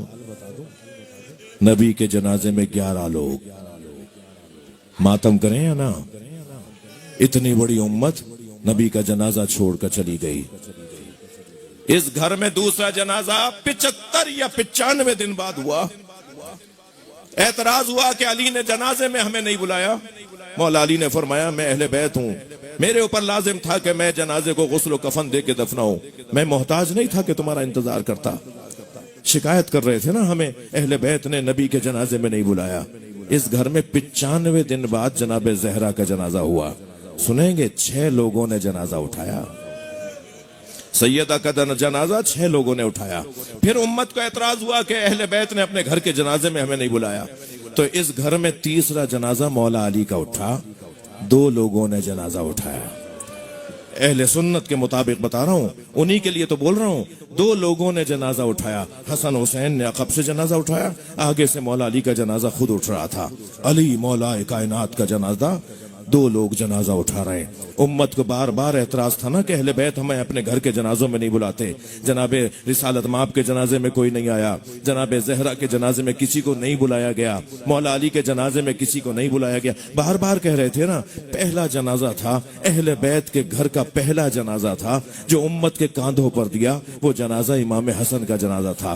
नबी के जनाजे में 11 लोग मातम करें या ना? इतनी बड़ी उम्मत नबी का जनाजा छोड़कर चली गई। इस घर में दूसरा जनाजा 75 या 95 दिन बाद हुआ। एतराज हुआ कि अली ने जनाजे में हमें नहीं बुलाया। मौला अली ने फरमाया, मैं अहले बैत हूं, मेरे ऊपर लाजिम था कि मैं जनाजे को गुस्ल कफन दे के दफनाऊं, मैं मोहताज नहीं था कि तुम्हारा इंतजार करता। शिकायत कर रहे थे ना हमें, अहले बैत ने नबी के जनाजे में नहीं बुलाया। इस घर में 95 दिन बाद जनाबे जहरा का जनाजा हुआ। सुनेंगे 6 लोगों ने जनाजा उठाया। सैयदा का जनाजा 6 लोगों ने उठाया। फिर उम्मत को एतराज हुआ कि अहले बैत ने अपने घर के जनाजे में हमें नहीं बुलाया। तो इस घर में तीसरा जनाजा मौला अली का उठा, 2 लोगों ने जनाजा उठाया। अहले सुन्नत के मुताबिक बता रहा हूं, उन्हीं के लिए तो बोल रहा हूं। 2 लोगों ने जनाजा उठाया। हसन हुसैन ने अकब से जनाजा उठाया, आगे से मौला अली का जनाजा खुद उठ रहा था। अली मौला कायनात का जनाजा दो लोग जनाजा उठा रहे हैं। उम्मत को बार बार एतराज था ना कि अहले बैत हमें अपने घर के जनाजों में नहीं बुलाते। जनाबे रिसालत माप के जनाजे में कोई नहीं आया, जनाबे ज़हरा के जनाजे में किसी को नहीं बुलाया गया, मौला अली के जनाजे में किसी को नहीं बुलाया गया। बार बार कह रहे थे ना, पहला जनाजा था अहले बैत के घर का, पहला जनाजा था जो उम्मत के कांधों पर दिया, वो जनाजा इमाम हसन का जनाजा था।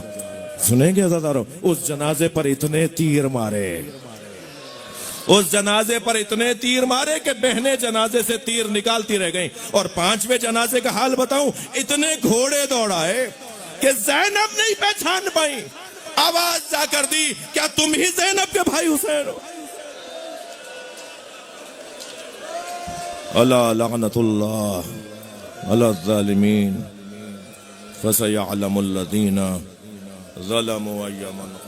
सुनेंगे अज़ादारों, उस जनाजे पर इतने तीर मारे, उस जनाजे पर इतने तीर मारे कि बहनें जनाजे से तीर निकालती रह गईं। और पांचवें जनाजे का हाल बताऊं, इतने घोड़े दौड़ाए कि ज़ैनब नहीं पहचान पाई। आवाज जाकर दी, क्या तुम ही ज़ैनब के भाई हुसैन हो? अला लअनतुल्लाह अला ज़ालिमीन फसयअलमुल लज़ीना ज़लमू अय्या मुनक़लब।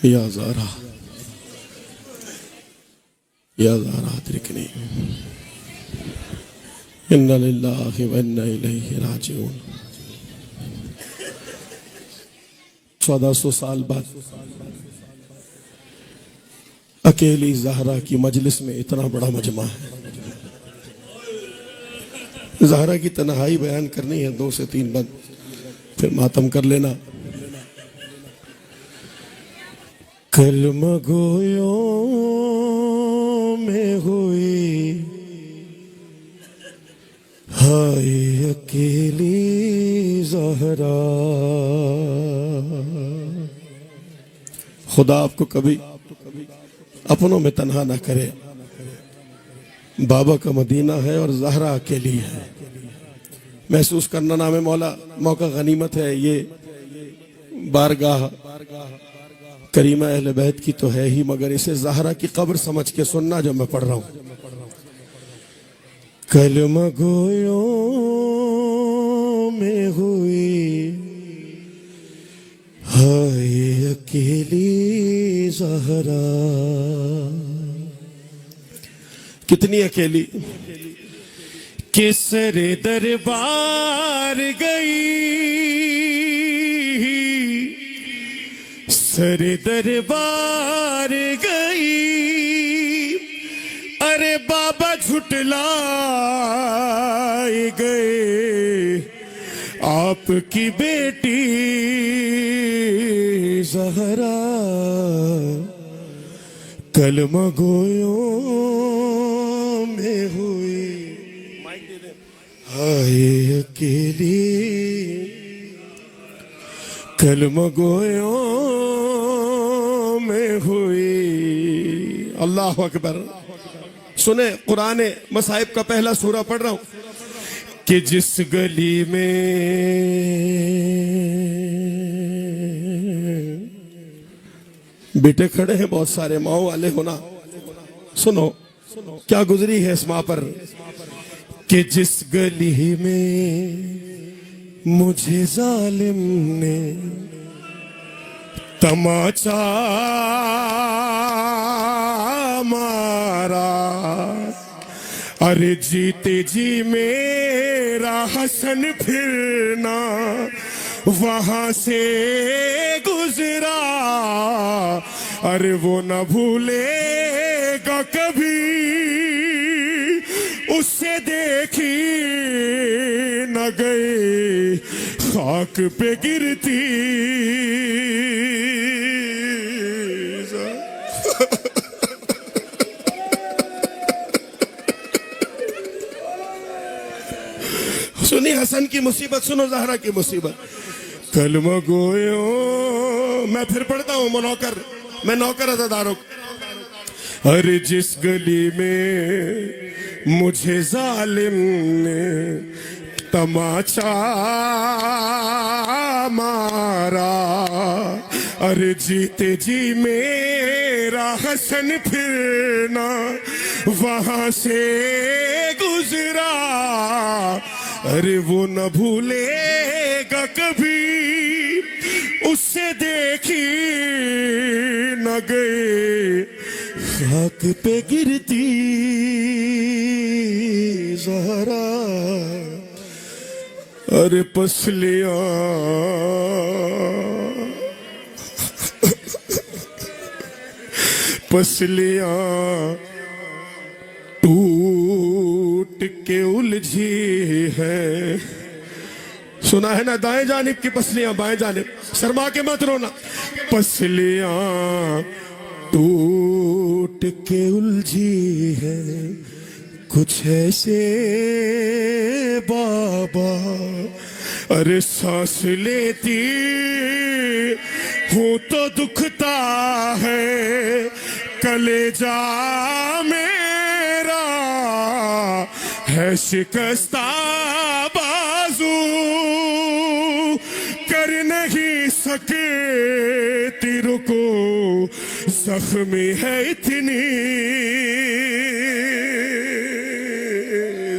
या ज़ारा अदरिकनी इन्ना लिल्लाहि व इन्ना इलैहि राजिऊन। 1400 साल बाद अकेली ज़हरा की मजलिस में इतना बड़ा मजमा है। ज़हरा की तन्हाई बयान करनी है 2 से 3 बार, फिर मातम कर लेना। कलमा गोयों में हुई हाय अकेली ज़हरा। खुदा आपको कभी अपनों में तन्हा ना करे। बाबा का मदीना है और ज़हरा अकेली है। महसूस करना नाम मौला, मौका गनीमत है। ये बारगाह करीमा अहले बैत की तो है ही, मगर इसे ज़हरा की कब्र समझ के सुनना जो मैं पढ़ रहा हूं। कलमा गोयों में हुई हाय अकेली ज़हरा। कितनी अकेली, किसरे दरबार गई, सरे दरबार गई। अरे बाबा झुटलाए गए आपकी बेटी ज़हरा। कलमा गोयों में हुई हाय अकेली। कलमा गोयों में हुई। अल्लाह अकबर। सुने, कुरान मसाइब का पहला सूरा पढ़ रहा हूं कि जिस गली में बेटे खड़े हैं बहुत सारे, माओ वाले होना, सुनो क्या गुजरी है इस माँ पर। कि जिस गली में मुझे जालिम ने तमाचा मारा, अरे जीते जी मेरा हसन फिरना वहां से गुजरा। अरे वो न भूलेगा कभी उससे देखी न गए खाक पे गिरती। सुनी हसन की मुसीबत, सुनो ज़हरा की मुसीबत। कलमा गोयो, मैं फिर पढ़ता हूँ मैं नौकर अज़ादारों। अरे जिस गली में मुझे जालिम ने तमाचा मारा, अरे जीते जी मेरा हसन फिर ना वहां से गुजरा, अरे वो न भूलेगा कभी उससे देखी न गए खाक पे गिरती ज़हरा, अरे पसलियां टूट के उलझी है। सुना है ना, दाएं जानिब की पसलियां बाएं जानिब, शर्मा के मत रोना। पसलियां टूट के उलझी है कुछ ऐसे बाबा, अरे सांस लेती हूँ तो दुखता है कलेजा मेरा, है शिकस्ता बाजू कर नहीं सके तीरों को, जख्मी है इतनी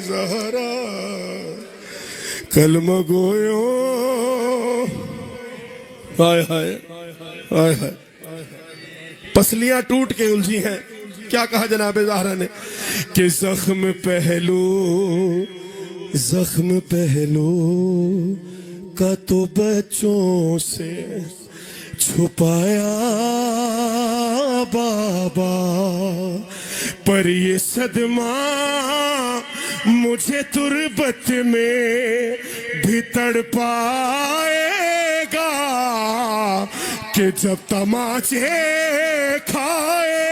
ज़हरा। कलमा गोयो, हाय हाय हाय हाय, पसलियां टूट के उलझी हैं। क्या कहा जनाब ज़हरा ने कि जख्म पहलू का तो बच्चों से छुपाया बाबा, पर ये सदमा मुझे तुरबत में भी तड़पाएगा कि जब तमाचे खाए,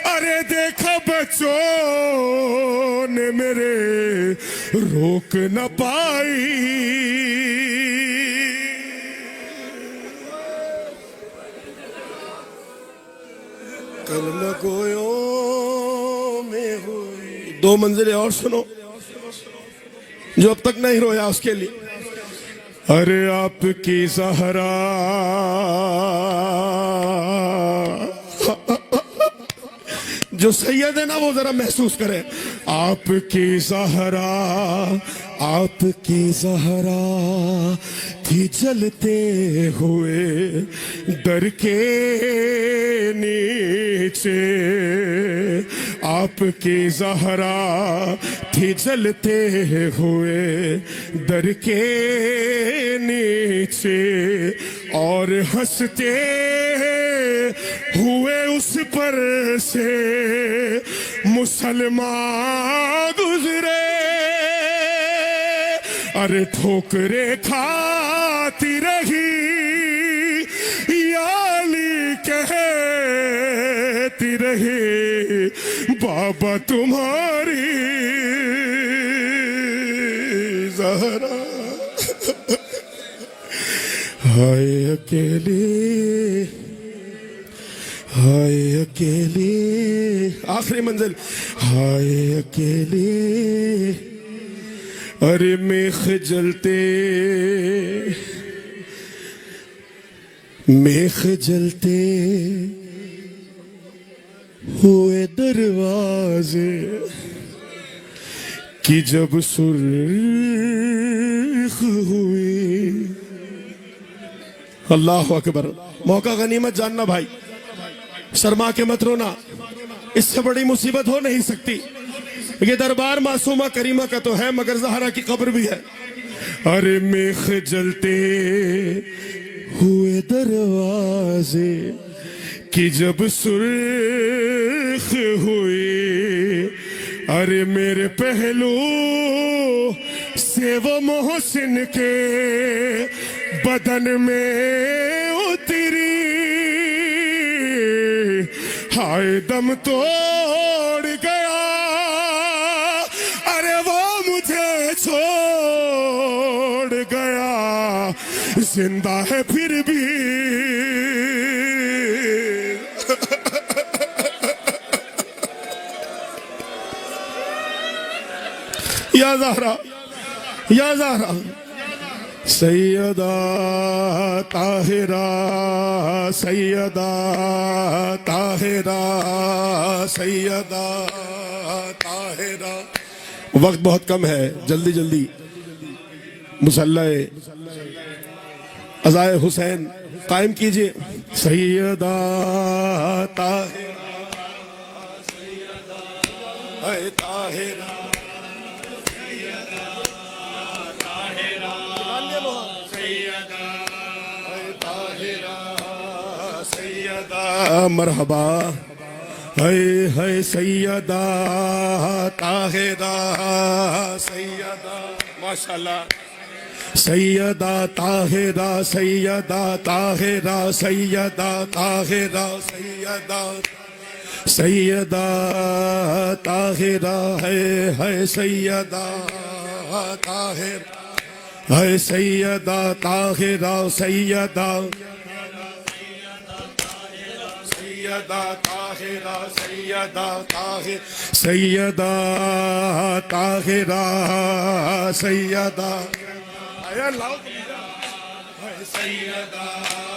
अरे देखा बच्चों ने मेरे रोक न पाई। कलमा गोयो में हुई। 2 मंजिलें और सुनो जो अब तक नहीं रोया उसके लिए। अरे आपकी ज़हरा जो सैयद है ना वो जरा महसूस करें। आपकी ज़हरा थी जलते हुए दर के नीचे, आपकी ज़हरा थी जलते हुए दर के नीचे, और हंसते हुए उस पर से मुसलमान गुजरे, अरे ठोकरे खाती रही याली कहती रही बाबा तुम्हारी ज़हरा। हाय अकेली, आखिरी मंजिल। हाय अकेली, अरे मेख जलते हुए दरवाजे की जब सुर्ख हुई। अल्लाह अकबर। मौका गनीमत जानना भाई, शर्मा के मत रोना, इससे बड़ी मुसीबत हो नहीं सकती। ये दरबार मासूमा करीमा का तो है मगर ज़हरा की कब्र भी है। अरे मेख जलते हुए दरवाजे की जब सुर्ख हुई, अरे मेरे पहलू से वो मोहसिन के बदन में उतरी, हाय दम तोड़ गया, अरे वो मुझे छोड़ गया, जिंदा है फिर भी। या ज़हरा, या ज़हरा, सैयदा ताहिरा, सैयदा ताहिरा, सैयदा ताहिरा। वक्त बहुत कम है, जल्दी जल्दी मुसल्ले अज़ाए हुसैन कायम कीजिए। सैयदा ताहिरा, सैयदा ताहिरा, मरहबा, है सैयदा ताहिरा, सैयदा, माशाल्लाह, सैयदा ताहिरा, सैयदा ताहिरा, सैयदा ताहिरा, सैयदा, सैयदा ताहिरा, है सैयदा ताहिरा, है सैयदा ताहिरा, सैयदा, सैयदा ताहिरा, सैयदा ताहिर, सैयदा ताहिरा, सैयदा, सैयदा।